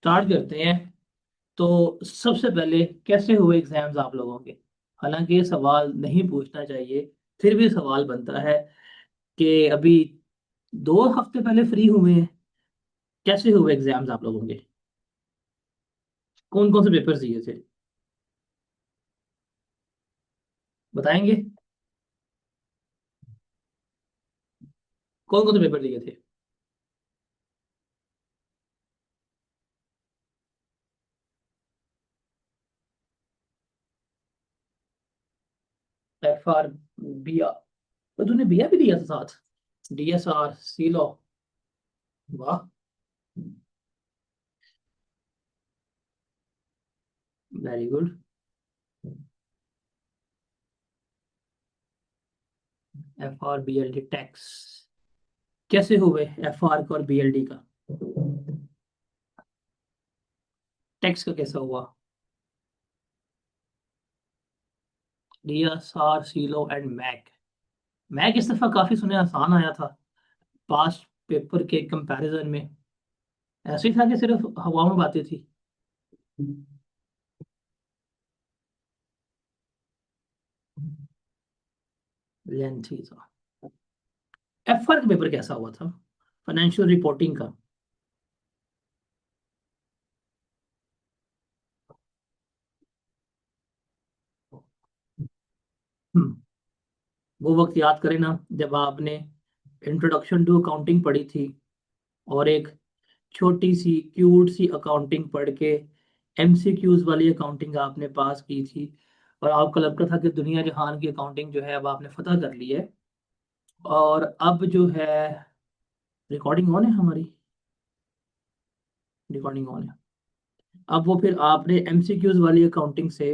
Start करते हैं। तो सबसे पहले कैसे हुए एग्जाम्स आप लोगों के? हालांकि ये सवाल नहीं पूछना चाहिए, फिर भी सवाल बनता है कि अभी 2 हफ्ते पहले फ्री हुए हैं। कैसे हुए एग्जाम्स आप लोगों के? कौन कौन से पेपर्स दिए थे, बताएंगे? कौन कौन से पेपर दिए थे? FR, BA? तो तूने BA भी दिया था साथ? DSR, सीलो? वाह, very good. FR BLD tax, कैसे हुए FR का और BLD का? टैक्स का कैसा हुआ? DSR, Cielo and Mac. Mac इस दफा काफी सुने आसान आया था पास्ट पेपर के कंपैरिजन में। ऐसे ही था कि सिर्फ हवा में बातें थी? लेंथी था। FR का पेपर कैसा हुआ था, फाइनेंशियल रिपोर्टिंग का? हम्म, वो वक्त याद करें ना जब आपने इंट्रोडक्शन टू अकाउंटिंग पढ़ी थी और एक छोटी सी क्यूट सी अकाउंटिंग पढ़ के MCQs वाली अकाउंटिंग आपने पास की थी, और आपको लगता था कि दुनिया जहान की अकाउंटिंग जो है अब आपने फतह कर ली है। और अब जो है, रिकॉर्डिंग ऑन है हमारी? रिकॉर्डिंग ऑन है। अब वो फिर आपने MCQs वाली अकाउंटिंग से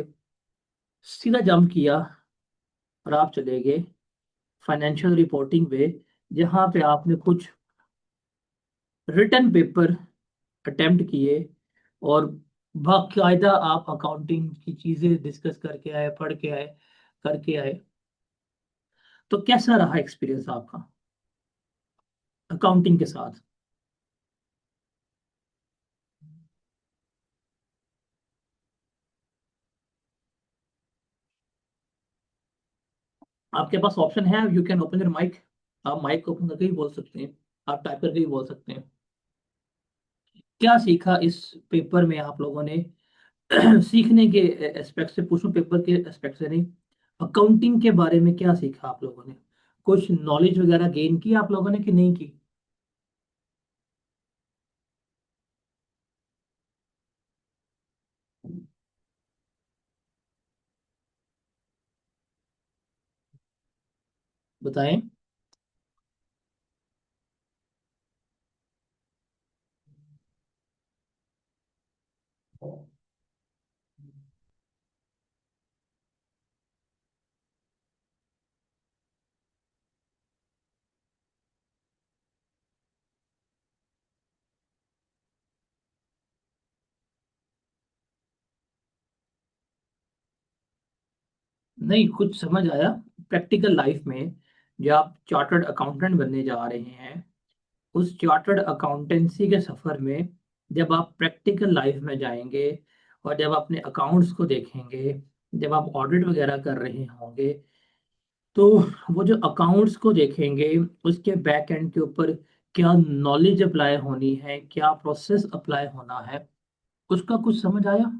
सीधा जंप किया और आप चले गए फाइनेंशियल रिपोर्टिंग पे, जहाँ पे आपने कुछ रिटर्न पेपर अटेम्प्ट किए और बाकायदा आप अकाउंटिंग की चीज़ें डिस्कस करके आए, पढ़ के आए, करके आए। तो कैसा रहा एक्सपीरियंस आपका अकाउंटिंग के साथ? आपके पास ऑप्शन है, you can open your mic. आप माइक ओपन करके ही बोल सकते हैं, आप टाइप करके ही बोल सकते हैं। क्या सीखा इस पेपर में आप लोगों ने? सीखने के एस्पेक्ट से पूछूं, पेपर के एस्पेक्ट से नहीं, अकाउंटिंग के बारे में क्या सीखा आप लोगों ने? कुछ नॉलेज वगैरह गेन की आप लोगों ने कि नहीं की? बताएं। नहीं, कुछ समझ आया। प्रैक्टिकल लाइफ में जब आप चार्टर्ड अकाउंटेंट बनने जा रहे हैं, उस चार्टर्ड अकाउंटेंसी के सफर में जब आप प्रैक्टिकल लाइफ में जाएंगे और जब अपने अकाउंट्स को देखेंगे, जब आप ऑडिट वगैरह कर रहे होंगे, तो वो जो अकाउंट्स को देखेंगे, उसके बैक एंड के ऊपर क्या नॉलेज अप्लाई होनी है, क्या प्रोसेस अप्लाई होना है, उसका कुछ समझ आया?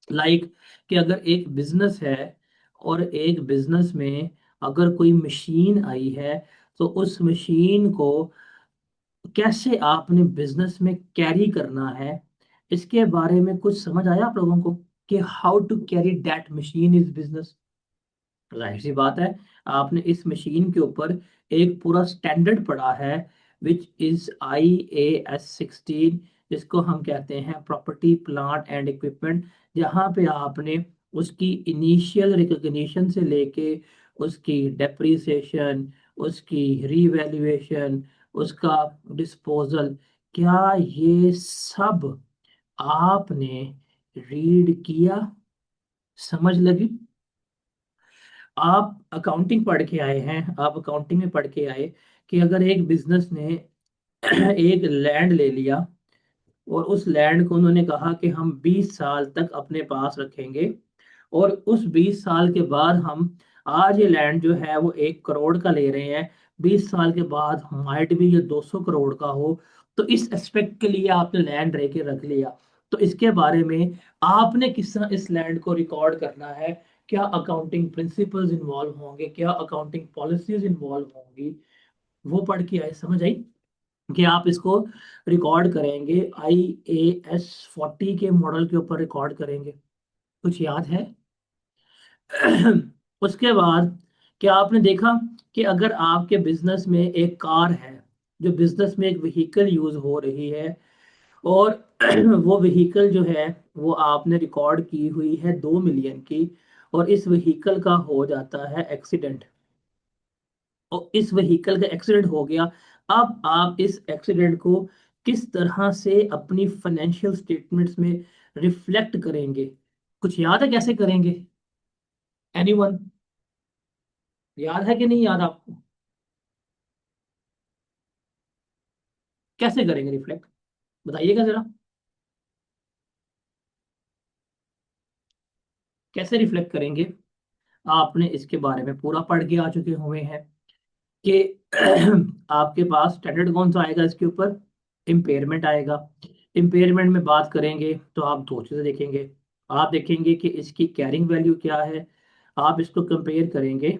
लाइक कि अगर एक बिजनेस है और एक बिजनेस में अगर कोई मशीन आई है, तो उस मशीन को कैसे आपने बिजनेस में कैरी करना है, इसके बारे में कुछ समझ आया आप लोगों को कि how to carry that machine is business? जाहिर सी बात है, आपने इस मशीन के ऊपर एक पूरा स्टैंडर्ड पढ़ा है, विच इज IAS 16, जिसको हम कहते हैं प्रॉपर्टी प्लांट एंड इक्विपमेंट। जहाँ पे आपने उसकी इनिशियल रिकग्निशन से लेके उसकी डेप्रिसिएशन, उसकी रीवैल्यूएशन, उसका डिस्पोजल, क्या ये सब आपने रीड किया? समझ लगी? आप अकाउंटिंग पढ़ के आए हैं, आप अकाउंटिंग में पढ़ के आए कि अगर एक बिजनेस ने एक लैंड ले लिया और उस लैंड को उन्होंने कहा कि हम 20 साल तक अपने पास रखेंगे, और उस 20 साल के बाद हम, आज ये लैंड जो है वो 1 करोड़ का ले रहे हैं, 20 साल के बाद माइट भी ये 200 करोड़ का हो। तो इस एस्पेक्ट के लिए आपने लैंड रह के रख लिया। तो इसके बारे में आपने किस तरह इस लैंड को रिकॉर्ड करना है, क्या अकाउंटिंग प्रिंसिपल्स इन्वॉल्व होंगे, क्या अकाउंटिंग पॉलिसीज इन्वॉल्व होंगी, वो पढ़ के आए, समझ आई कि आप इसको रिकॉर्ड करेंगे IAS 40 के मॉडल के ऊपर रिकॉर्ड करेंगे। कुछ याद है? उसके बाद क्या आपने देखा कि अगर आपके बिजनेस में एक कार है, जो बिजनेस में एक व्हीकल यूज हो रही है, और वो व्हीकल जो है वो आपने रिकॉर्ड की हुई है 2 मिलियन की, और इस व्हीकल का हो जाता है एक्सीडेंट, और इस व्हीकल का एक्सीडेंट हो गया, अब आप इस एक्सीडेंट को किस तरह से अपनी फाइनेंशियल स्टेटमेंट्स में रिफ्लेक्ट करेंगे? कुछ याद है कैसे करेंगे? एनीवन? याद है कि नहीं याद आपको? कैसे करेंगे रिफ्लेक्ट, बताइएगा जरा। कैसे रिफ्लेक्ट करेंगे? आपने इसके बारे में पूरा पढ़ के आ चुके हुए हैं कि आपके पास स्टैंडर्ड कौन सा आएगा इसके ऊपर? इम्पेयरमेंट आएगा। इम्पेयरमेंट में बात करेंगे तो आप दो चीज़ें देखेंगे। आप देखेंगे कि इसकी कैरिंग वैल्यू क्या है, आप इसको कंपेयर करेंगे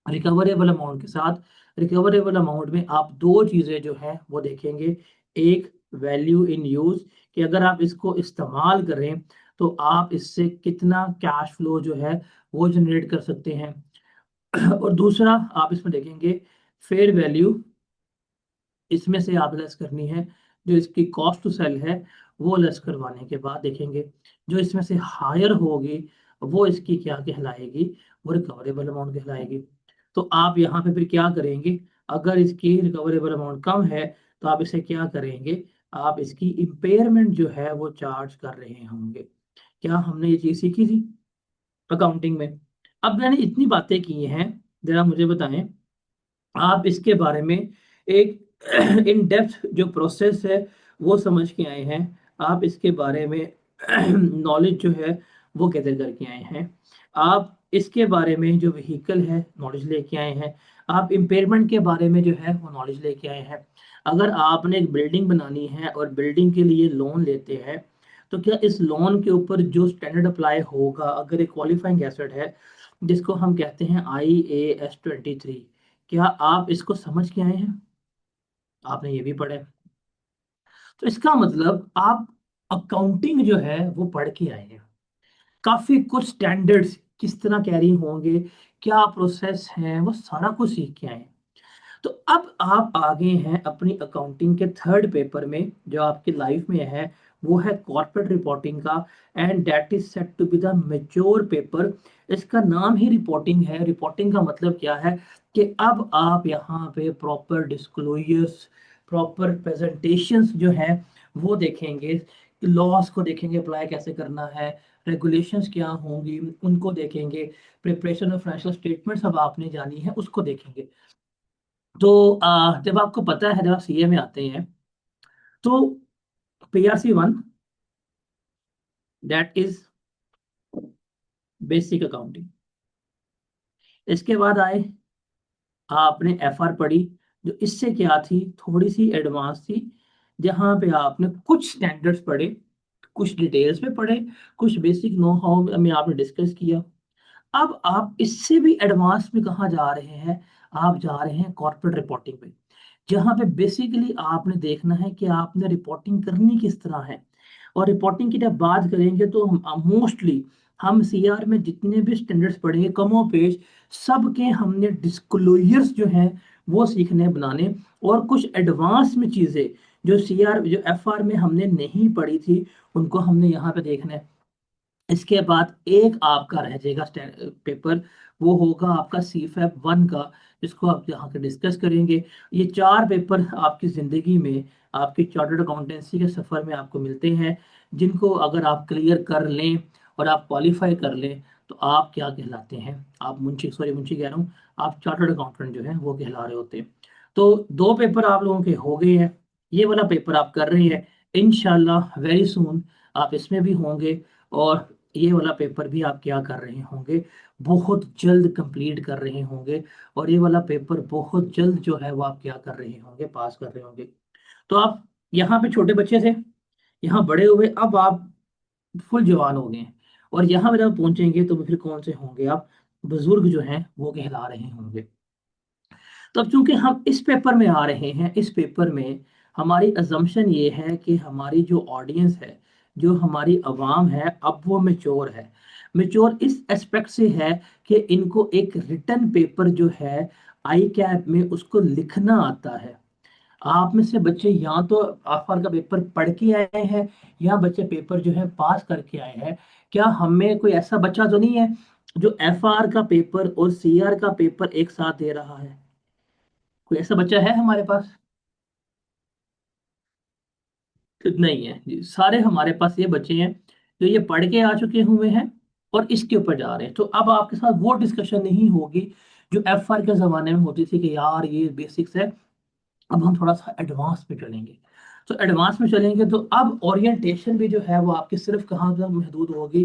रिकवरेबल अमाउंट के साथ। रिकवरेबल अमाउंट में आप दो चीज़ें जो हैं वो देखेंगे। एक, वैल्यू इन यूज़, कि अगर आप इसको इस्तेमाल करें तो आप इससे कितना कैश फ्लो जो है वो जनरेट कर सकते हैं। और दूसरा आप इसमें देखेंगे फेयर वैल्यू, इसमें से आप लेस करनी है, जो इसकी कॉस्ट टू सेल है वो लेस करवाने के बाद देखेंगे जो इसमें से हायर होगी वो इसकी क्या कहलाएगी, वो रिकवरेबल अमाउंट कहलाएगी। तो आप यहाँ पे फिर क्या करेंगे? अगर इसकी रिकवरेबल अमाउंट कम है तो आप इसे क्या करेंगे? आप इसकी इम्पेयरमेंट जो है वो चार्ज कर रहे होंगे। क्या हमने ये चीज़ सीखी थी अकाउंटिंग में? अब मैंने इतनी बातें की हैं, जरा मुझे बताएं, आप इसके बारे में एक इन डेप्थ जो प्रोसेस है वो समझ के आए हैं, आप इसके बारे में नॉलेज जो है वो गैदर करके आए हैं, आप इसके बारे में जो व्हीकल है नॉलेज लेके आए हैं, आप इम्पेयरमेंट के बारे में जो है वो नॉलेज लेके आए हैं। अगर आपने एक बिल्डिंग बनानी है और बिल्डिंग के लिए लोन लेते हैं, तो क्या इस लोन के ऊपर जो स्टैंडर्ड अप्लाई होगा, अगर एक क्वालिफाइंग एसेट है जिसको हम कहते हैं IAS 23, क्या आप इसको समझ के आए हैं? आपने ये भी पढ़ा है। तो इसका मतलब आप अकाउंटिंग जो है वो पढ़ के आए हैं, काफी कुछ स्टैंडर्ड्स किस तरह कैरी होंगे, क्या प्रोसेस है, वो सारा कुछ सीख के आए हैं। तो अब आप आगे हैं अपनी अकाउंटिंग के थर्ड पेपर में, जो आपकी लाइफ में है, वो है कॉर्पोरेट रिपोर्टिंग का, and that is set to be the mature paper. इसका नाम ही रिपोर्टिंग है। रिपोर्टिंग का मतलब क्या है कि अब आप यहाँ पे प्रॉपर डिस्क्लोजर्स, प्रॉपर प्रेजेंटेशंस जो है वो देखेंगे, लॉस को देखेंगे अप्लाई कैसे करना है, रेगुलेशंस क्या होंगी उनको देखेंगे, प्रिपरेशन ऑफ फाइनेंशियल स्टेटमेंट्स अब आपने जानी है उसको देखेंगे। तो जब आपको पता है, जब आप CA में आते हैं तो PRC 1, that is basic accounting. इसके बाद आए, आपने FR पढ़ी, जो इससे क्या थी, थोड़ी सी एडवांस थी, जहाँ पे आपने कुछ स्टैंडर्ड्स पढ़े, कुछ डिटेल्स में पढ़े, कुछ बेसिक नो हाउ में आपने डिस्कस किया। अब आप इससे भी एडवांस में कहाँ जा रहे हैं? आप जा रहे हैं कॉर्पोरेट रिपोर्टिंग में, जहाँ पे बेसिकली आपने देखना है कि आपने रिपोर्टिंग करनी किस तरह है। और रिपोर्टिंग की जब बात करेंगे तो मोस्टली हम CR में जितने भी स्टैंडर्ड्स पढ़ेंगे कमोपेश सबके हमने डिस्क्लोजर्स जो हैं वो सीखने बनाने, और कुछ एडवांस में चीज़ें जो FR में हमने नहीं पढ़ी थी उनको हमने यहाँ पे देखना है। इसके बाद एक आपका रह जाएगा पेपर, वो होगा आपका CFAP 1 का, जिसको आप यहाँ पे डिस्कस करेंगे। ये 4 पेपर आपकी ज़िंदगी में, आपकी चार्टर्ड अकाउंटेंसी के सफ़र में आपको मिलते हैं, जिनको अगर आप क्लियर कर लें और आप क्वालिफाई कर लें तो आप क्या कहलाते हैं? आप मुंशी कह रहा हूँ, आप चार्टर्ड अकाउंटेंट जो है वो कहला रहे होते हैं। तो 2 पेपर आप लोगों के हो गए हैं, ये वाला पेपर आप कर रहे हैं, इंशाल्लाह वेरी सून आप इसमें भी होंगे, और ये वाला पेपर भी आप क्या कर रहे होंगे, बहुत जल्द कंप्लीट कर रहे होंगे, और ये वाला पेपर बहुत जल्द जो है वो आप क्या कर रहे होंगे, पास कर रहे होंगे। तो आप यहाँ पे छोटे बच्चे थे, यहाँ बड़े हुए, अब आप फुल जवान हो गए हैं, और यहाँ पे जब पहुंचेंगे तो फिर कौन से होंगे आप, बुजुर्ग जो हैं वो कहला रहे होंगे। तो अब चूंकि हम इस पेपर में आ रहे हैं, इस पेपर में हमारी अजम्पशन ये है कि हमारी जो ऑडियंस है, जो हमारी आवाम है, अब वो मेच्योर है। मेच्योर इस एस्पेक्ट से है कि इनको एक रिटन पेपर जो है आई कैप में उसको लिखना आता है। आप में से बच्चे यहाँ तो आफर का पेपर पढ़ के आए हैं, या बच्चे पेपर जो है पास करके आए हैं। क्या हमें कोई ऐसा बच्चा तो नहीं है जो एफ आर का पेपर और सी आर का पेपर एक साथ दे रहा है? कोई ऐसा बच्चा है हमारे पास? तो नहीं है जी, सारे हमारे पास ये बच्चे हैं जो ये पढ़ के आ चुके हुए हैं और इसके ऊपर जा रहे हैं। तो अब आपके साथ वो डिस्कशन नहीं होगी जो एफ आर के ज़माने में होती थी कि यार ये बेसिक्स है। अब हम थोड़ा सा एडवांस में चलेंगे। तो एडवांस में चलेंगे तो अब ओरिएंटेशन भी जो है वो आपकी सिर्फ कहाँ तक महदूद होगी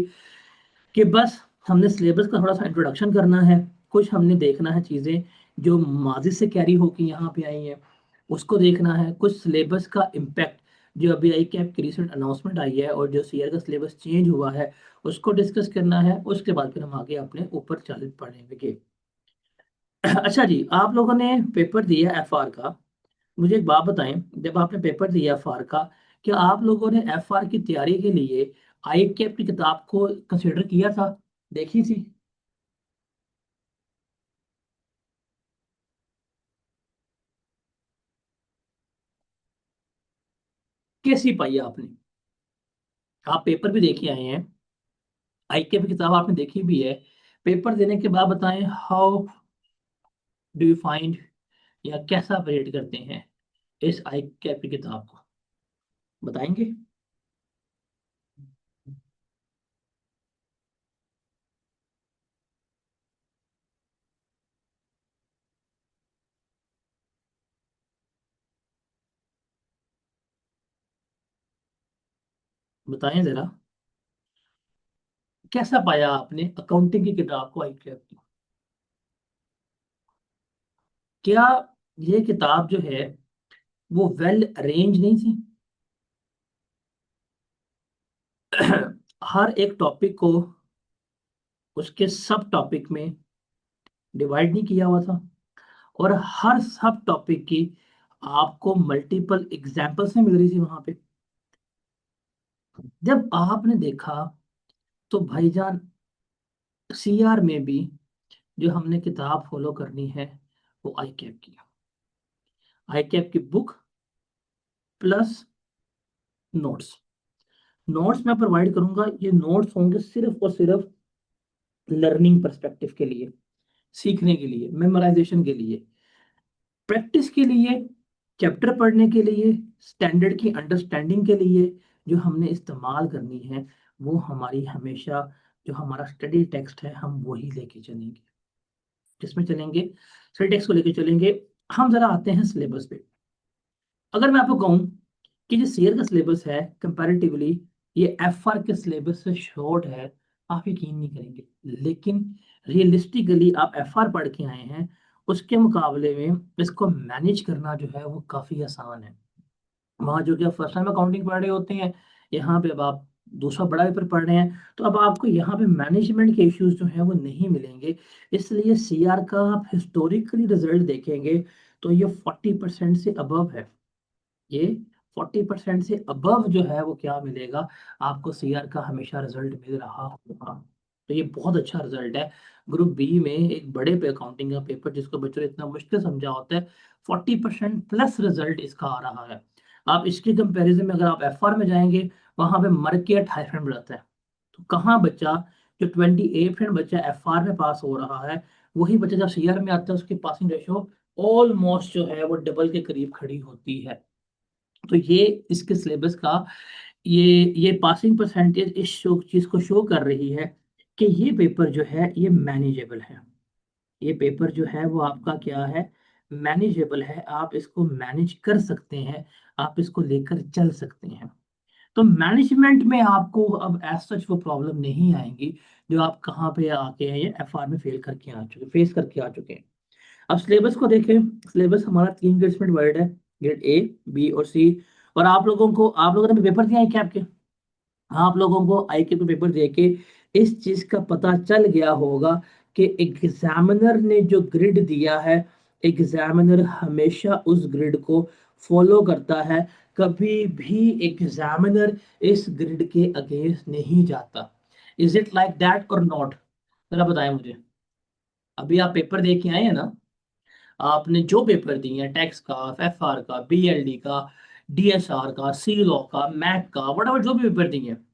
कि बस हमने सिलेबस का थोड़ा सा इंट्रोडक्शन करना है, कुछ हमने देखना है चीज़ें जो माजी से कैरी होकर यहाँ पे आई हैं, उसको देखना है, कुछ सिलेबस का इम्पैक्ट जो अभी आई कैप की रिसेंट अनाउंसमेंट आई है और जो सीआर का सिलेबस चेंज हुआ है उसको डिस्कस करना है। उसके बाद फिर हम आगे अपने ऊपर चल पड़ेंगे। अच्छा जी, आप लोगों ने पेपर दिया एफआर का, मुझे एक बात बताएं, जब आपने पेपर दिया एफआर का, क्या आप लोगों ने एफआर की तैयारी के लिए आई कैप की किताब को कंसिडर किया था, देखी थी? कैसी पाई आपने? आप पेपर भी देखे आए हैं, आई कैप की किताब आपने देखी भी है, पेपर देने के बाद बताएं, हाउ डू यू फाइंड, या कैसा रेट करते हैं इस आई कैप की किताब को, बताएंगे? बताएं जरा, कैसा पाया आपने अकाउंटिंग की किताब को आई कैप की? क्या ये किताब जो है वो वेल अरेंज नहीं थी? हर एक टॉपिक को उसके सब टॉपिक में डिवाइड नहीं किया हुआ था, और हर सब टॉपिक की आपको मल्टीपल एग्जाम्पल्स नहीं मिल रही थी वहां पे। जब आपने देखा तो भाईजान सीआर में भी जो हमने किताब फॉलो करनी है वो आई कैप की, आई कैप की बुक प्लस नोट्स। नोट्स मैं प्रोवाइड करूंगा, ये नोट्स होंगे सिर्फ और सिर्फ लर्निंग पर्सपेक्टिव के लिए, सीखने के लिए, मेमोराइजेशन के लिए, प्रैक्टिस के लिए, चैप्टर पढ़ने के लिए, स्टैंडर्ड की अंडरस्टैंडिंग के लिए जो हमने इस्तेमाल करनी है, वो हमारी हमेशा जो हमारा स्टडी टेक्स्ट है हम वही लेके चलेंगे। किसमें चलेंगे? स्टडी टेक्स्ट को लेके चलेंगे। हम जरा आते हैं सिलेबस पे। अगर मैं आपको कहूँ कि जो सीएर का सिलेबस है कंपैरेटिवली ये एफआर के सिलेबस से शॉर्ट है, आप यकीन नहीं करेंगे, लेकिन रियलिस्टिकली आप एफआर पढ़ के आए हैं, उसके मुकाबले में इसको मैनेज करना जो है वो काफ़ी आसान है। वहाँ जो कि आप फर्स्ट टाइम अकाउंटिंग पढ़ रहे होते हैं, यहाँ पे अब आप दूसरा बड़ा पेपर पढ़ रहे हैं, तो अब आपको यहाँ पे मैनेजमेंट के इश्यूज जो हैं वो नहीं मिलेंगे। इसलिए सीआर का आप हिस्टोरिकली रिजल्ट देखेंगे तो ये 40% से अबव है। ये 40% से अबव जो है वो क्या मिलेगा आपको, सीआर का हमेशा रिजल्ट मिल रहा होगा। तो ये बहुत अच्छा रिजल्ट है। ग्रुप बी में एक बड़े पे अकाउंटिंग का पेपर जिसको बच्चों ने इतना मुश्किल समझा होता है, 40% प्लस रिजल्ट इसका आ रहा है। आप इसके कंपैरिजन में अगर आप एफआर में जाएंगे, वहां पे मर के 28% बढ़ाता है। तो कहाँ बच्चा, जो 28% बच्चा एफआर में पास हो रहा है, वही बच्चा जब सीआर में आता है उसकी पासिंग रेशो ऑलमोस्ट जो है वो डबल के करीब खड़ी होती है। तो ये इसके सिलेबस का ये ये पासिंग परसेंटेज इस शो चीज को शो कर रही है कि ये पेपर जो है ये मैनेजेबल है। ये पेपर जो है वो आपका क्या है, मैनेजेबल है, आप इसको मैनेज कर सकते हैं, आप इसको लेकर चल सकते हैं। तो मैनेजमेंट में आपको अब एज सच वो प्रॉब्लम नहीं आएंगी जो आप कहाँ पे आके हैं, ये एफआर में फेस करके आ चुके हैं। अब सिलेबस को देखें। सिलेबस हमारा 3 ग्रेड्स में डिवाइड है, ग्रेड ए, बी और सी। और आप लोगों ने पेपर दिया है क्या आपके? आप लोगों को आई के पेपर देके इस चीज का पता चल गया होगा कि एग्जामिनर ने जो ग्रिड दिया है, एग्जामिनर हमेशा उस ग्रिड को फॉलो करता है। कभी भी एग्जामिनर इस ग्रिड के अगेंस्ट नहीं जाता। इज इट लाइक दैट और नॉट? जरा बताएं मुझे। अभी आप पेपर दे के आए हैं ना, आपने जो पेपर दिए हैं, टैक्स का, एफआर का, बीएलडी का, डीएसआर का, सी लॉ का, मैथ का, वट जो भी पेपर दिए हैं,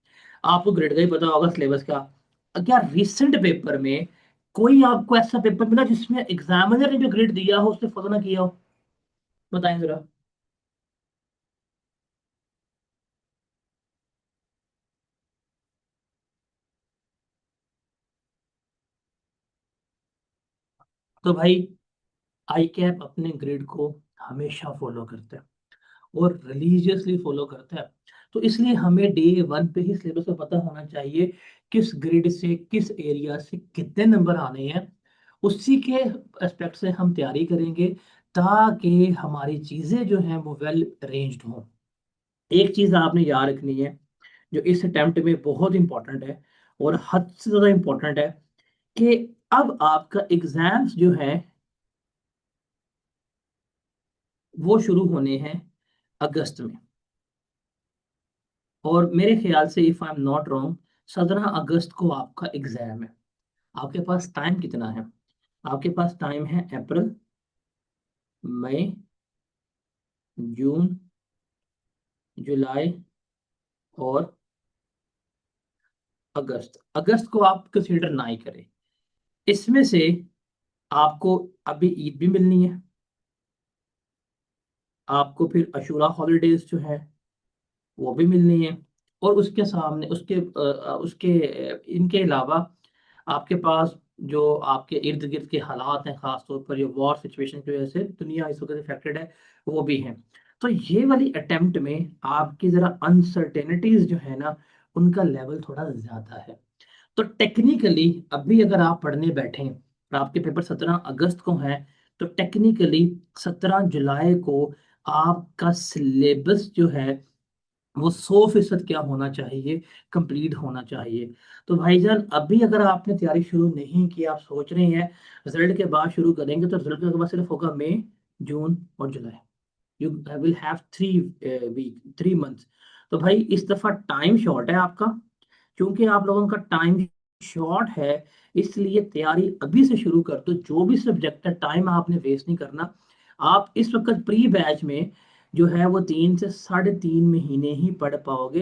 आपको ग्रेड का ही पता होगा, सिलेबस का। क्या रिसेंट पेपर में कोई आपको ऐसा पेपर मिला जिसमें एग्जामिनर ने जो ग्रेड दिया हो उसने फॉलो ना किया हो? बताएं जरा। तो भाई, आई कैप अपने ग्रेड को हमेशा फॉलो करता है और रिलीजियसली फॉलो करता है। तो इसलिए हमें डे 1 पे ही सिलेबस को पता होना चाहिए किस ग्रेड से, किस एरिया से कितने नंबर आने हैं। उसी के एस्पेक्ट से हम तैयारी करेंगे ताकि हमारी चीज़ें जो हैं वो वेल अरेंज्ड हों। एक चीज़ आपने याद रखनी है जो इस अटेम्प्ट में बहुत इंपॉर्टेंट है और हद से ज़्यादा इंपॉर्टेंट है, कि अब आपका एग्जाम्स जो है वो शुरू होने हैं अगस्त में। और मेरे ख्याल से if I am not wrong, 17 अगस्त को आपका एग्जाम है। आपके पास टाइम कितना है? आपके पास टाइम है अप्रैल, मई, जून, जुलाई और अगस्त। अगस्त को आप कंसीडर ना ही करें। इसमें से आपको अभी ईद भी मिलनी है, आपको फिर अशूरा हॉलीडेज जो है वो भी मिलनी है, और उसके सामने इनके अलावा आपके पास जो आपके इर्द गिर्द के हालात हैं, खासतौर पर ये वॉर सिचुएशन की वजह से दुनिया इस वक्त इफेक्टेड है, वो भी हैं। तो ये वाली अटेम्प्ट में आपकी ज़रा अनसर्टेनिटीज जो है ना, उनका लेवल थोड़ा ज़्यादा है। तो टेक्निकली अभी अगर आप पढ़ने बैठें और आपके पेपर 17 अगस्त को हैं, तो टेक्निकली 17 जुलाई को आपका सिलेबस जो है वो 100% क्या होना चाहिए, कंप्लीट होना चाहिए। तो भाईजान, अभी अगर आपने तैयारी शुरू नहीं की, आप सोच रहे हैं रिजल्ट के बाद शुरू करेंगे, तो रिजल्ट के बाद सिर्फ होगा मई, जून और जुलाई। You will have 3 months. तो भाई इस दफा टाइम शॉर्ट है आपका। क्योंकि आप लोगों का टाइम शॉर्ट है, इसलिए तैयारी अभी से शुरू कर दो। जो भी सब्जेक्ट है, टाइम आपने वेस्ट नहीं करना। आप इस वक्त प्री बैच में जो है वो 3 से 3.5 महीने ही पढ़ पाओगे।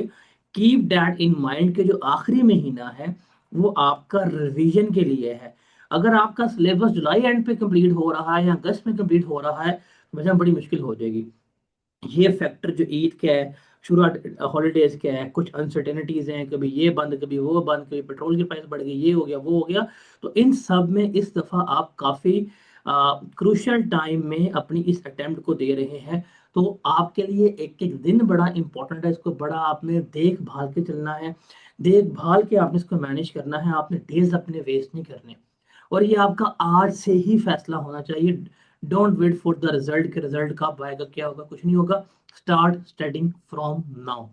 कीप दैट इन माइंड के जो आखिरी महीना है वो आपका रिवीजन के लिए है। अगर आपका सिलेबस जुलाई एंड पे कंप्लीट हो रहा है या अगस्त में कंप्लीट हो रहा है, तो वजह बड़ी मुश्किल हो जाएगी। ये फैक्टर जो ईद का है, शुरू हॉलीडेज का है, कुछ अनसर्टेनिटीज हैं, कभी ये बंद कभी वो बंद, कभी पेट्रोल की प्राइस बढ़ गई, ये हो गया वो हो गया। तो इन सब में इस दफा आप काफी क्रूशियल टाइम में अपनी इस अटेम्प्ट को दे रहे हैं। तो आपके लिए एक एक दिन बड़ा इंपॉर्टेंट है, इसको बड़ा आपने देखभाल के चलना है, देखभाल के आपने इसको मैनेज करना है, आपने डेज अपने वेस्ट नहीं करने। और ये आपका आज से ही फैसला होना चाहिए। Don't wait for the result, के रिजल्ट कब आएगा, क्या होगा, कुछ नहीं होगा। Start studying from now.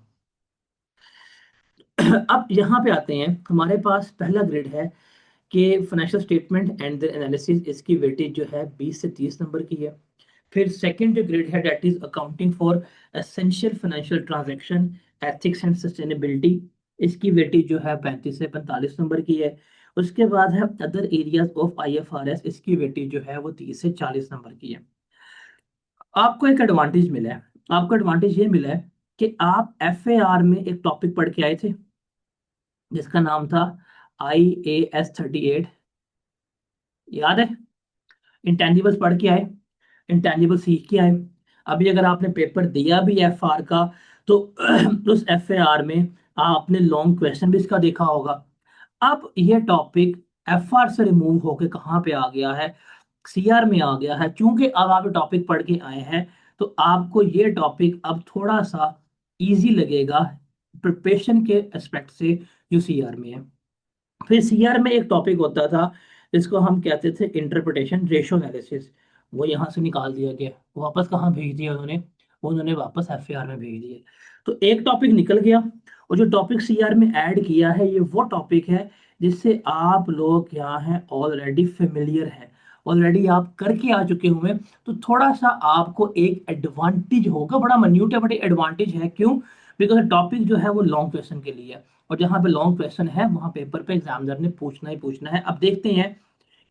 अब यहाँ पे आते हैं, हमारे पास पहला ग्रेड है कि financial statement and the analysis, इसकी वेटेज जो है 20 से 30 नंबर की है। फिर सेकंड जो ग्रेड है, that is accounting for essential financial transaction, ethics and sustainability, इसकी वेटेज जो है 35 से 45 नंबर की है। उसके बाद है अदर एरियाज ऑफ आईएफआरएस, इसकी वेटेज जो है वो 30 से 40 नंबर की है। आपको एक एडवांटेज मिला है। आपको एडवांटेज ये मिला है कि आप एफएआर में एक टॉपिक पढ़ के आए थे जिसका नाम था IAS 38, याद है? इंटेंजिबल्स पढ़ के आए, इंटेंजिबल सीख के आए। अभी अगर आपने पेपर दिया भी एफआर का, तो उस एफएआर में आपने लॉन्ग क्वेश्चन भी इसका देखा होगा। अब ये टॉपिक एफआर से रिमूव होके कहाँ पे आ गया है? सीआर में आ गया है, चूंकि अब आप टॉपिक पढ़ के आए हैं तो आपको ये टॉपिक अब थोड़ा सा इजी लगेगा प्रिपरेशन के एस्पेक्ट से, जो सीआर में है। फिर सीआर में एक टॉपिक होता था जिसको हम कहते थे इंटरप्रिटेशन रेशो एनालिसिस, वो यहाँ से निकाल दिया गया, वो वापस कहाँ भेज दिया उन्होंने, उन्होंने वापस एफएआर में भेज दिया। तो एक टॉपिक निकल गया, और जो टॉपिक सीआर में ऐड किया है ये वो टॉपिक है जिससे आप लोग यहाँ हैं ऑलरेडी फेमिलियर हैं, ऑलरेडी आप करके आ चुके हुए हैं। तो थोड़ा सा आपको एक एडवांटेज होगा, बड़ा मन्यूट है, बड़ी एडवांटेज है। क्यों? बिकॉज टॉपिक जो है वो लॉन्ग क्वेश्चन के लिए है, और जहाँ पे लॉन्ग क्वेश्चन है वहां पेपर पे एग्जामिनर ने पूछना ही पूछना है। अब देखते हैं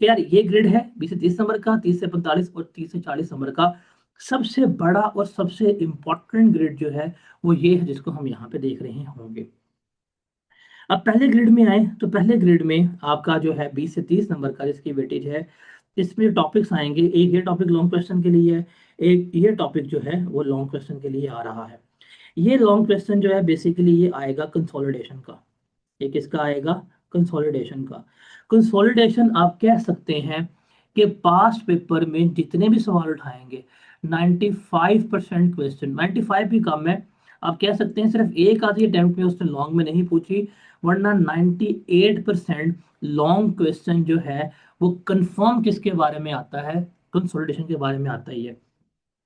कि यार ये ग्रिड है 20 से 30 नंबर का, 30 से 45 और 30 से 40 नंबर का। सबसे बड़ा और सबसे इंपॉर्टेंट ग्रिड जो है वो ये है जिसको हम यहाँ पे देख रहे होंगे। अब पहले ग्रिड में आए तो पहले ग्रिड में आपका जो है 20 से 30 नंबर का जिसकी वेटेज है, इसमें टॉपिक्स आएंगे। एक ये टॉपिक लॉन्ग क्वेश्चन के लिए है, एक ये टॉपिक जो है वो लॉन्ग क्वेश्चन के लिए आ रहा है। ये लॉन्ग क्वेश्चन जो है बेसिकली ये आएगा कंसोलिडेशन का। ये किसका आएगा? कंसोलिडेशन का। कंसोलिडेशन आप कह सकते हैं कि पास्ट पेपर में जितने भी सवाल उठाएंगे 95% क्वेश्चन, 95 भी कम है, आप कह सकते हैं सिर्फ एक आधी अटेम्प्ट में उसने लॉन्ग में नहीं पूछी, वरना 98% लॉन्ग क्वेश्चन जो है वो कंफर्म किसके बारे में आता है? कंसोलिडेशन के बारे में आता ही है।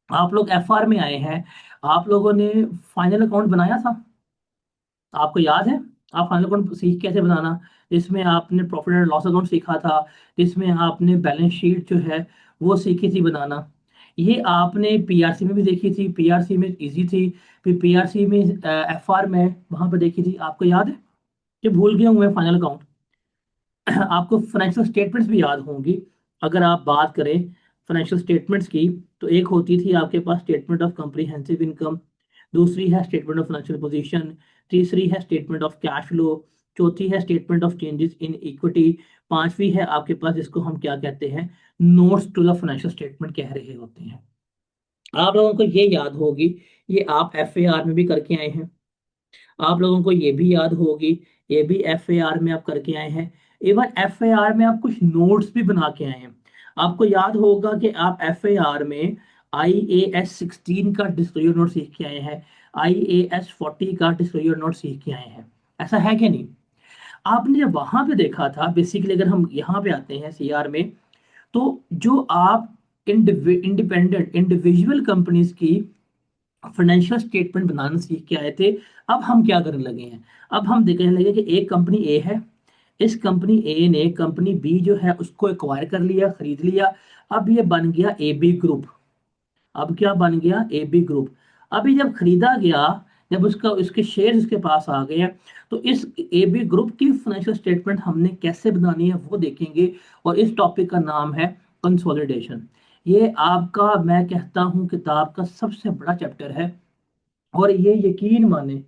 आप लोग एफआर में आए हैं, आप लोगों ने फाइनल अकाउंट बनाया था, आपको याद है? आप फाइनल अकाउंट सीख कैसे बनाना, जिसमें आपने प्रॉफिट एंड लॉस अकाउंट सीखा था, जिसमें आपने बैलेंस शीट जो है वो सीखी थी बनाना। ये आपने पीआरसी में भी देखी थी, पीआरसी में इजी थी, फिर पीआरसी में एफआर में वहां पर देखी थी, आपको याद है? कि भूल गए हुए फाइनल अकाउंट? आपको फाइनेंशियल स्टेटमेंट्स भी याद होंगी। अगर आप बात करें फाइनेंशियल स्टेटमेंट्स की, तो एक होती थी आपके पास स्टेटमेंट ऑफ कॉम्प्रिहेंसिव इनकम, दूसरी है स्टेटमेंट ऑफ फाइनेंशियल पोजीशन, तीसरी है स्टेटमेंट ऑफ कैश फ्लो, चौथी है statement of changes in equity, पांचवी है आपके पास जिसको हम क्या कहते हैं, notes to the financial statement कह रहे होते हैं। आप लोगों को ये याद होगी, ये आप एफएआर में भी करके आए हैं, आप लोगों को ये भी याद होगी, ये भी एफएआर में आप करके आए हैं। इवन एफएआर में आप कुछ नोट्स भी बना के आए हैं। आपको याद होगा कि आप एफएआर में IAS 16 का डिस्क्लोजर नोट सीख के आए हैं, IAS 40 का डिस्क्लोजर नोट सीख के आए हैं। ऐसा है कि नहीं? आपने जब वहां पे देखा था, बेसिकली अगर हम यहाँ पे आते हैं सीआर में, तो जो आप इंडिपेंडेंट इंडिविजुअल कंपनीज की फाइनेंशियल स्टेटमेंट बनाना सीख के आए थे, अब हम क्या करने लगे हैं? अब हम देखने लगे कि एक कंपनी ए है, इस कंपनी ए ने कंपनी बी जो है उसको एक्वायर कर लिया, खरीद लिया, अब ये बन गया ए बी ग्रुप। अब क्या बन गया? A B group. अभी जब खरीदा गया, जब उसका उसके शेयर उसके पास आ गए हैं, तो इस ए बी ग्रुप की फाइनेंशियल स्टेटमेंट हमने कैसे बनानी है वो देखेंगे, और इस टॉपिक का नाम है कंसोलिडेशन। ये आपका, मैं कहता हूँ, किताब का सबसे बड़ा चैप्टर है, और ये यकीन माने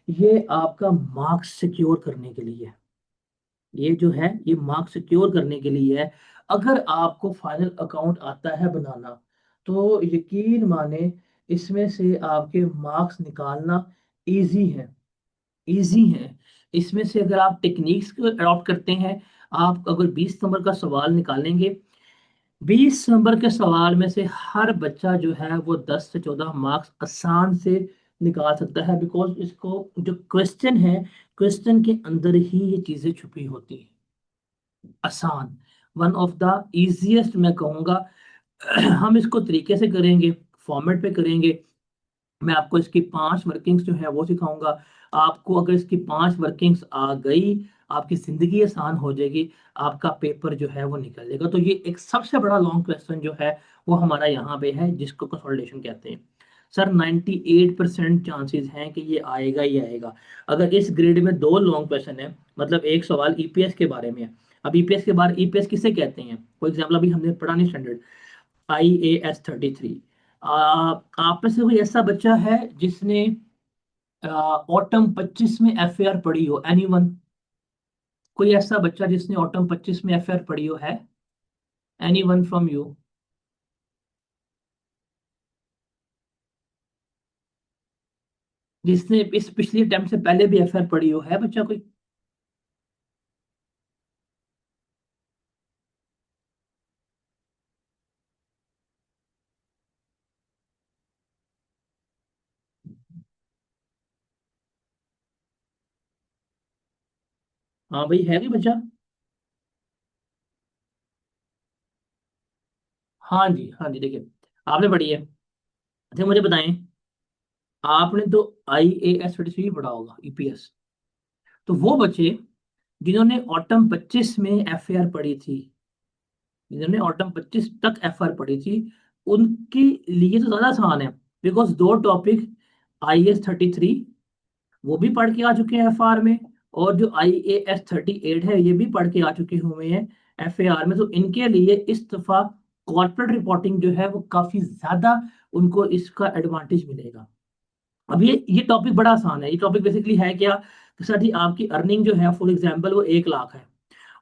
ये आपका मार्क्स सिक्योर करने के लिए है। ये जो है ये मार्क्स सिक्योर करने के लिए है। अगर आपको फाइनल अकाउंट आता है बनाना, तो यकीन माने इसमें से आपके मार्क्स निकालना इजी है, इजी है। इसमें से अगर आप टेक्निक्स को अडॉप्ट करते हैं, आप अगर 20 नंबर का सवाल निकालेंगे, 20 नंबर के सवाल में से हर बच्चा जो है वो 10 से 14 मार्क्स आसान से निकाल सकता है, बिकॉज इसको जो क्वेश्चन है, क्वेश्चन के अंदर ही ये चीजें छुपी होती हैं। आसान, वन ऑफ द इजीएस्ट मैं कहूँगा। हम इसको तरीके से करेंगे, फॉर्मेट पे करेंगे। मैं आपको इसकी 5 वर्किंग्स जो है वो सिखाऊंगा। आपको अगर इसकी 5 वर्किंग्स आ गई, आपकी जिंदगी आसान हो जाएगी, आपका पेपर जो है वो निकल जाएगा। तो ये एक सबसे बड़ा लॉन्ग क्वेश्चन जो है वो हमारा यहाँ पे है, जिसको कंसोलिडेशन कहते हैं। सर 98% चांसेस हैं कि ये आएगा ही आएगा। अगर इस ग्रेड में 2 लॉन्ग क्वेश्चन है, मतलब एक सवाल ईपीएस के बारे में है। अब ईपीएस के बारे, ईपीएस किसे कहते हैं, फॉर एग्जाम्पल अभी हमने पढ़ा नहीं स्टैंडर्ड, IAS 33। आप में से कोई ऐसा बच्चा है जिसने ऑटम 25 में एफएआर पढ़ी हो? एनीवन? कोई ऐसा बच्चा जिसने ऑटम 25 में एफएआर पढ़ी हो है? Anyone from you? जिसने इस पिछली अटेम्प्ट से पहले भी एफएआर पढ़ी हो, है बच्चा कोई? हाँ भाई, है भी बच्चा। हाँ जी, हाँ जी, देखिए, आपने पढ़ी है। अच्छा मुझे बताएं, आपने तो IAS 33 पढ़ा होगा, EPS। तो वो बच्चे जिन्होंने ऑटम 25 में FAR पढ़ी थी, जिन्होंने ऑटम 25 तक FR पढ़ी थी, उनके लिए तो ज्यादा आसान है। बिकॉज दो टॉपिक IAS 33 वो भी पढ़ के आ चुके हैं FR में, और जो IAS 38 है ये भी पढ़ के आ चुके हुए हैं FAR में। तो इनके लिए इस दफा कॉर्पोरेट रिपोर्टिंग जो है वो काफी ज्यादा उनको इसका एडवांटेज मिलेगा। अब ये टॉपिक बड़ा आसान है। ये टॉपिक बेसिकली है क्या कि सर जी, आपकी अर्निंग जो है फॉर एग्जांपल वो 1 लाख है,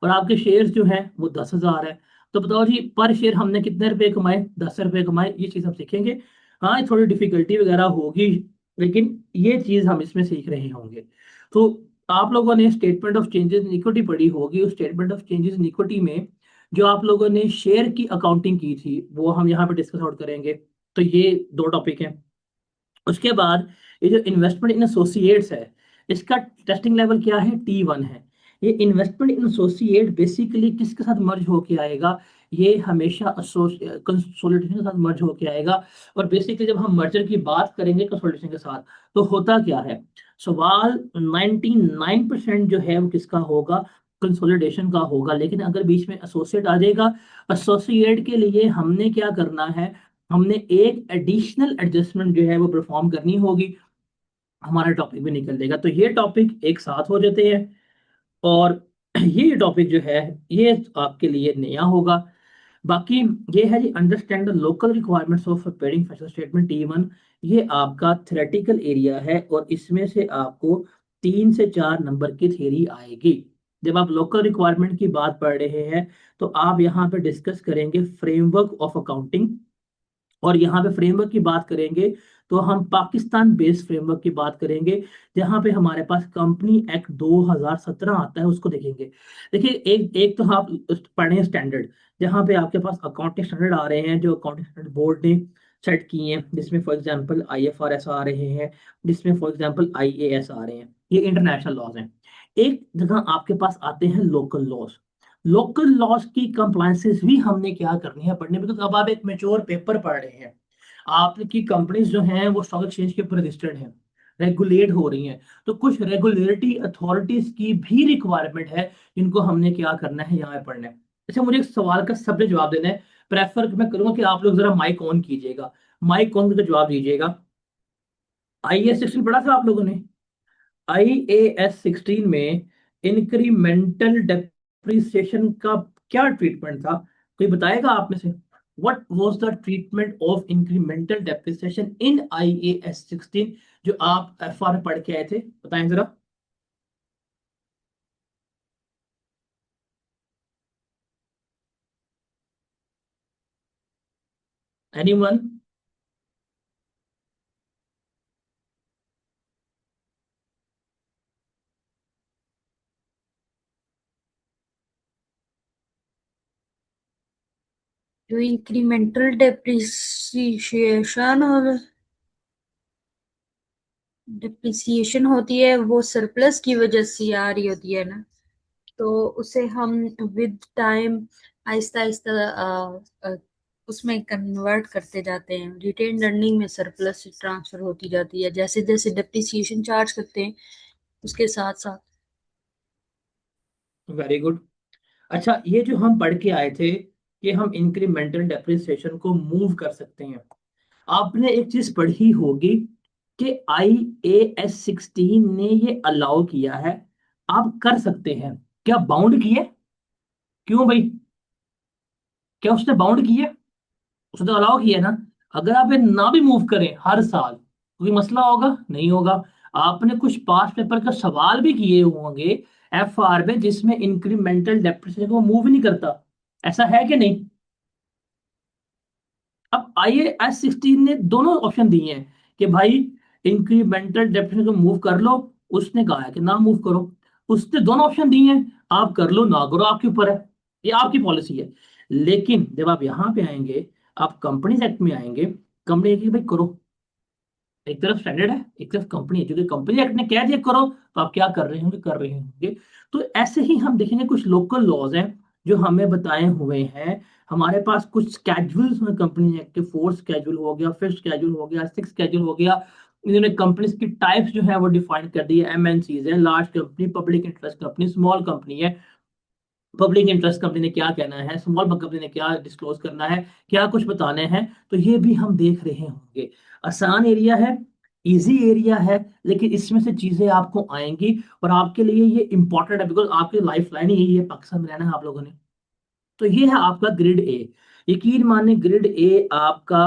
और आपके शेयर्स जो हैं वो 10,000 है। तो बताओ जी, पर शेयर हमने कितने रुपए कमाए? 10 रुपए कमाए। ये चीज हम सीखेंगे। हाँ, ये थोड़ी डिफिकल्टी वगैरह होगी, लेकिन ये चीज हम इसमें सीख रहे होंगे। तो आप लोगों ने statement of changes in equity पढ़ी होगी। उस statement of changes in equity में जो आप लोगों ने शेयर की अकाउंटिंग की थी वो हम यहाँ पे डिस्कस आउट करेंगे। तो ये दो टॉपिक हैं। उसके बाद ये जो इन्वेस्टमेंट इन एसोसिएट्स है, इसका टेस्टिंग लेवल क्या है? T1 है। ये इन्वेस्टमेंट इन एसोसिएट बेसिकली किसके साथ मर्ज होके आएगा? ये हमेशा कंसोलिडेशन के साथ मर्ज होके आएगा। और बेसिकली जब हम मर्जर की बात करेंगे कंसोलिडेशन के साथ, तो होता क्या है? सवाल 99% जो है वो किसका होगा? कंसोलिडेशन का होगा। लेकिन अगर बीच में एसोसिएट आ जाएगा, एसोसिएट के लिए हमने क्या करना है? हमने एक एडिशनल एडजस्टमेंट जो है वो परफॉर्म करनी होगी। हमारा टॉपिक भी निकल जाएगा। तो ये टॉपिक एक साथ हो जाते हैं। और ये टॉपिक जो है ये आपके लिए नया होगा। बाकी ये है जी, understand the local requirements of preparing financial statement T1। ये आपका थ्योरेटिकल एरिया है, और इसमें से आपको 3 से 4 नंबर की थ्योरी आएगी। जब आप लोकल रिक्वायरमेंट की बात पढ़ रहे हैं, तो आप यहाँ पे डिस्कस करेंगे फ्रेमवर्क ऑफ अकाउंटिंग। और यहाँ पे फ्रेमवर्क की बात करेंगे तो हम पाकिस्तान बेस्ड फ्रेमवर्क की बात करेंगे, जहाँ पे हमारे पास कंपनी एक्ट 2017 आता है, उसको देखेंगे। देखिए, एक एक तो आप पढ़े स्टैंडर्ड, जहाँ पे आपके पास अकाउंटिंग स्टैंडर्ड आ रहे हैं जो अकाउंटिंग स्टैंडर्ड बोर्ड ने सेट किए हैं, जिसमें फॉर एग्जांपल IFRS आ रहे हैं, जिसमें फॉर एग्जांपल IAS आ रहे हैं। ये इंटरनेशनल लॉज हैं। एक जगह आपके पास आते हैं लोकल लॉज। लोकल लॉज की कंप्लायंसेस भी हमने क्या करनी है? पढ़ने में। तो अब आप एक मेच्योर पेपर पढ़ रहे हैं, आपकी कंपनीज जो हैं वो स्टॉक एक्सचेंज के ऊपर रजिस्टर्ड हैं, रेगुलेट हो रही हैं। तो कुछ रेगुलेटरी अथॉरिटीज की भी रिक्वायरमेंट है, जिनको हमने क्या करना है? यहाँ पे पढ़ना है। अच्छा, मुझे एक सवाल का सबसे जवाब देना है। प्रेफर मैं करूंगा कि आप लोग जरा माइक ऑन कीजिएगा, माइक ऑन करके जवाब दीजिएगा। IAS 16 पढ़ा था आप लोगों ने? IAS 16 में इंक्रीमेंटल डेप्रिसिएशन का क्या ट्रीटमेंट था? कोई बताएगा आप में से? What was the treatment of incremental depreciation in IAS 16, जो आप FR पढ़ के आए थे? बताएं जरा। एनीवन? जो इंक्रीमेंटल डेप्रिसिएशन और डिप्रिसिएशन होती है वो सरप्लस की वजह से आ रही होती है ना, तो उसे हम विद टाइम आहिस्ता आहिस्ता उसमें कन्वर्ट करते जाते हैं। रिटेन्ड अर्निंग में सरप्लस ट्रांसफर होती जाती है जैसे जैसे डिप्रिसिएशन चार्ज करते हैं उसके साथ साथ। Very good. अच्छा, ये जो हम पढ़ के आए थे कि हम इंक्रीमेंटल डेप्रिसिएशन को मूव कर सकते हैं, आपने एक चीज पढ़ी होगी कि IAS 16 ने ये अलाउ किया है, आप कर सकते हैं। क्या बाउंड किए? क्यों भाई? क्या उसने बाउंड किए? उसने तो अलाउ किया ना। अगर आप ये ना भी मूव करें हर साल, कोई मसला होगा? नहीं होगा। आपने कुछ पास पेपर का सवाल भी किए होंगे FR में, जिसमें इंक्रीमेंटल डेप्रिसिएशन को मूव नहीं करता। ऐसा है कि नहीं? अब IAS 16 ने दोनों ऑप्शन दिए हैं कि भाई इंक्रीमेंटल डेफिनेशन को मूव कर लो, उसने कहा है कि ना मूव करो। उसने दोनों ऑप्शन दिए हैं, आप कर लो ना करो, आपके ऊपर है। ये आपकी पॉलिसी है। लेकिन जब आप यहाँ पे आएंगे, आप कंपनीज एक्ट में आएंगे, कंपनी की भाई करो। एक तरफ स्टैंडर्ड है, एक तरफ कंपनी है, क्योंकि कंपनी एक्ट ने कह दिया करो तो आप क्या कर रहे होंगे। तो ऐसे ही हम देखेंगे कुछ लोकल लॉज हैं जो हमें बताए हुए हैं। हमारे पास कुछ स्केड्यूल्स में कंपनी एक्ट के, फोर्थ स्केड्यूल हो गया, फिफ्थ स्केड्यूल हो गया, सिक्स स्केड्यूल हो गया। इन्होंने कंपनीज की टाइप्स जो है वो डिफाइन कर दी है। एमएनसीज है, large company, public interest company, small company है। पब्लिक इंटरेस्ट कंपनी ने क्या कहना है, स्मॉल कंपनी ने क्या डिस्क्लोज करना है, क्या कुछ बताने हैं, तो ये भी हम देख रहे होंगे। आसान एरिया है, इजी एरिया है, लेकिन इसमें से चीजें आपको आएंगी और आपके लिए ये इंपॉर्टेंट है, बिकॉज आपकी लाइफ लाइन यही है, पाकिस्तान में रहना है आप लोगों ने। तो ये है आपका ग्रिड ए। यकीन माने ग्रिड ए आपका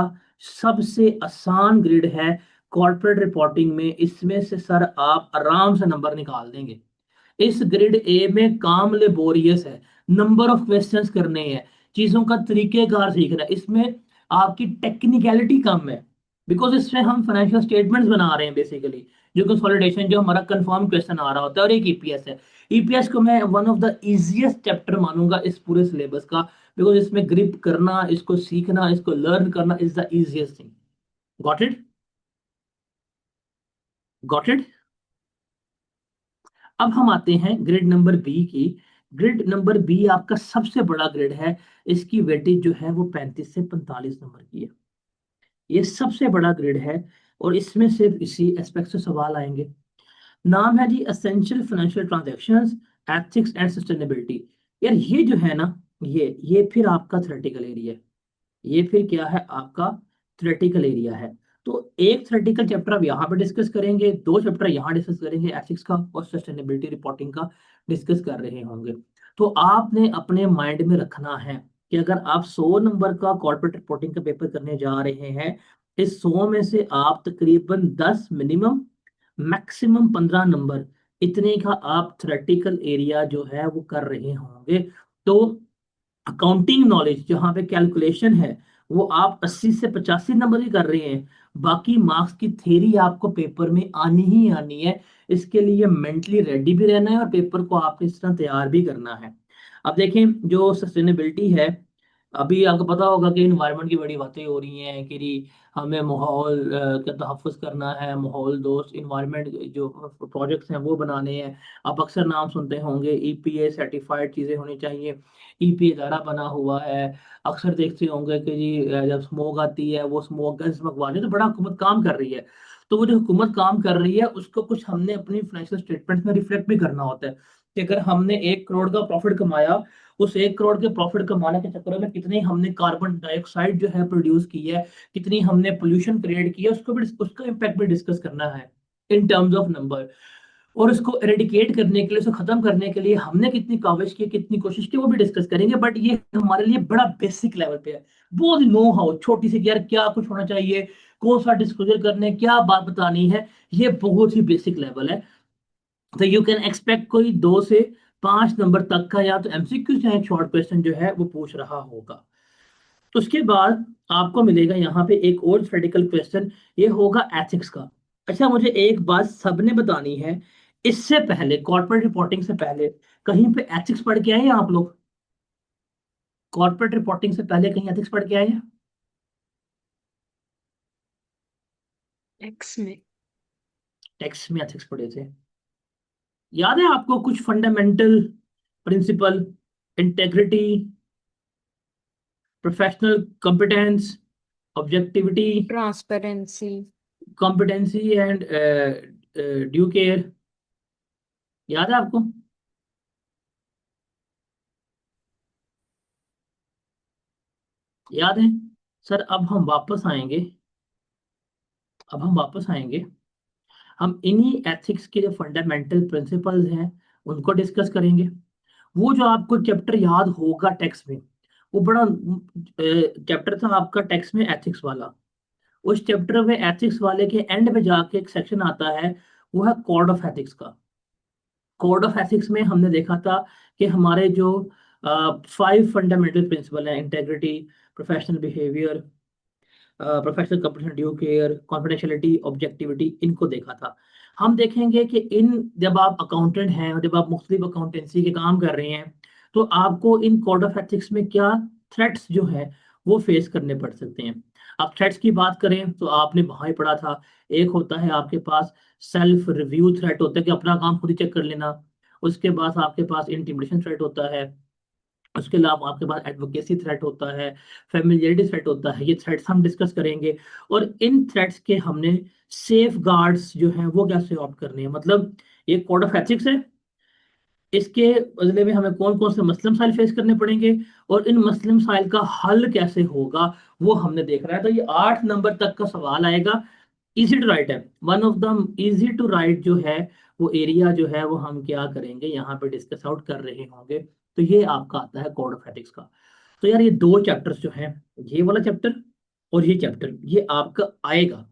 सबसे आसान ग्रिड है कॉर्पोरेट रिपोर्टिंग में। इसमें से सर आप आराम से नंबर निकाल देंगे। इस ग्रिड ए में काम लेबोरियस है, नंबर ऑफ क्वेश्चंस करने हैं, चीजों का तरीकेकार सीखना है। इसमें आपकी टेक्निकलिटी कम है, बिकॉज इसमें हम फाइनेंशियल स्टेटमेंट्स बना रहे हैं बेसिकली, जो कंसोलिडेशन, जो हमारा कंफर्म क्वेश्चन आ रहा होता है, और एक ईपीएस है। ईपीएस को मैं one of the easiest chapter मानूंगा इस पूरे सिलेबस का, बिकॉज इसमें ग्रिप करना, इसको सीखना, इसको लर्न करना is the easiest thing. Got it? Got it? अब हम आते हैं ग्रिड नंबर बी की। ग्रिड नंबर बी आपका सबसे बड़ा ग्रिड है। इसकी वेटेज जो है वो 35 से 45 नंबर की है। ये सबसे बड़ा ग्रिड है, और इसमें सिर्फ इसी एस्पेक्ट से सवाल आएंगे। नाम है जी essential financial transactions, ethics and sustainability. यार ये जो है ना, ये फिर आपका थ्योरेटिकल एरिया है। ये फिर क्या है आपका थ्योरेटिकल एरिया है। तो एक थ्योरेटिकल चैप्टर आप यहाँ पे डिस्कस करेंगे, दो चैप्टर यहाँ डिस्कस करेंगे, एथिक्स का और सस्टेनेबिलिटी रिपोर्टिंग का डिस्कस कर रहे होंगे। तो आपने अपने माइंड में रखना है कि अगर आप 100 नंबर का कॉर्पोरेट रिपोर्टिंग का पेपर करने जा रहे हैं, इस 100 में से आप तकरीबन 10 मिनिमम, मैक्सिमम 15 नंबर, इतने का आप थ्योरेटिकल एरिया जो है वो कर रहे होंगे। तो अकाउंटिंग नॉलेज जहां पे कैलकुलेशन है, वो आप 80 से 85 नंबर ही कर रहे हैं। बाकी मार्क्स की थ्योरी आपको पेपर में आनी ही आनी है। इसके लिए मेंटली रेडी भी रहना है, और पेपर को आपने इस तरह तैयार भी करना है। अब देखें जो सस्टेनेबिलिटी है, अभी आपको पता होगा कि इन्वायरमेंट की बड़ी बातें हो रही हैं कि हमें माहौल का तहफ़्फ़ुज़ करना है, माहौल दोस्त इन्वायरमेंट जो प्रोजेक्ट्स हैं वो बनाने हैं। आप अक्सर नाम सुनते होंगे, ईपीए सर्टिफाइड चीज़ें होनी चाहिए, ईपीए इदारा बना हुआ है। अक्सर देखते होंगे कि जी जब स्मोक आती है, वो स्मोक गन्स मंगवाने, तो बड़ा हुकूमत काम कर रही है। तो वो जो हुकूमत काम कर रही है उसको कुछ हमने अपनी फाइनेंशियल स्टेटमेंट में रिफ्लेक्ट भी करना होता है कि अगर हमने 1 करोड़ का प्रॉफिट कमाया, उस 1 करोड़ के प्रॉफिट कमाने के चक्कर में कितनी हमने कार्बन डाइऑक्साइड जो है प्रोड्यूस की है, कितनी हमने पोल्यूशन क्रिएट किया, उसको भी, उसका इम्पैक्ट भी डिस्कस करना है इन टर्म्स ऑफ नंबर। और इसको एरेडिकेट करने के लिए, इसको खत्म करने के लिए हमने कितनी काविश की, कितनी कोशिश की, वो भी डिस्कस करेंगे। बट ये हमारे लिए बड़ा बेसिक लेवल पे है, बहुत ही नो हाउ, छोटी सी कि यार क्या कुछ होना चाहिए, कौन सा डिस्क्लोजर करने, क्या बात बतानी है, ये बहुत ही बेसिक लेवल है। तो यू कैन एक्सपेक्ट कोई 2 से 5 नंबर तक का या तो एमसीक्यू या शॉर्ट क्वेश्चन जो है वो पूछ रहा होगा। तो उसके बाद आपको मिलेगा यहाँ पे एक और थ्योरेटिकल क्वेश्चन, ये होगा एथिक्स का। अच्छा मुझे एक बात सबने बतानी है, इससे पहले कॉर्पोरेट रिपोर्टिंग से पहले कहीं पे एथिक्स पढ़ के आए हैं आप लोग? कॉर्पोरेट रिपोर्टिंग से पहले कहीं एथिक्स पढ़ के आए हैं? एक्स में। टेक्स्ट में एथिक्स पढ़े थे? याद है आपको कुछ fundamental principle, integrity, professional competence, objectivity, transparency. Competency and due care, याद है आपको? याद है? सर अब हम वापस आएंगे, अब हम वापस आएंगे, हम इन्हीं एथिक्स के जो फंडामेंटल प्रिंसिपल्स हैं उनको डिस्कस करेंगे। वो जो आपको चैप्टर याद होगा टेक्स्ट में, वो बड़ा चैप्टर था आपका टेक्स्ट में एथिक्स वाला। उस चैप्टर में एथिक्स वाले के एंड पे जाके एक सेक्शन आता है, वो है कोड ऑफ एथिक्स का। कोड ऑफ एथिक्स में हमने देखा था कि हमारे जो 5 फंडामेंटल प्रिंसिपल हैं, integrity, professional behaviour, professional competition, due care, confidentiality, objectivity, इनको देखा था। हम देखेंगे कि इन, जब आप अकाउंटेंट हैं और जब आप मुख्तलिफ अकाउंटेंसी के काम कर रहे हैं, तो आपको इन कोड ऑफ एथिक्स में क्या थ्रेट्स जो है वो फेस करने पड़ सकते हैं। अब थ्रेट्स की बात करें तो आपने वहां ही पढ़ा था, एक होता है आपके पास सेल्फ रिव्यू थ्रेट, होता है कि अपना काम खुद ही चेक कर लेना। उसके बाद आपके पास इंटिमिडेशन थ्रेट होता है। उसके अलावा आपके पास एडवोकेसी थ्रेट होता है, फेमिलियरिटी थ्रेट होता है। ये थ्रेट्स हम डिस्कस करेंगे। और इन थ्रेट्स के हमने सेफ गार्ड्स जो हैं वो कैसे ऑप्ट करने हैं, मतलब ये कोड ऑफ एथिक्स है, इसके बदले में हमें कौन कौन से मसले मसाइल फेस करने पड़ेंगे और इन मसले मसाइल का हल कैसे होगा, वो हमने देखना है। तो ये 8 नंबर तक का सवाल आएगा। इजी टू राइट है, one of the easy to write जो है वो एरिया जो है वो हम क्या करेंगे यहाँ पे डिस्कस आउट कर रहे होंगे। तो ये आपका आता है कोड ऑफ एथिक्स का। तो यार ये दो चैप्टर्स जो हैं, ये वाला चैप्टर और ये चैप्टर, ये आपका आएगा।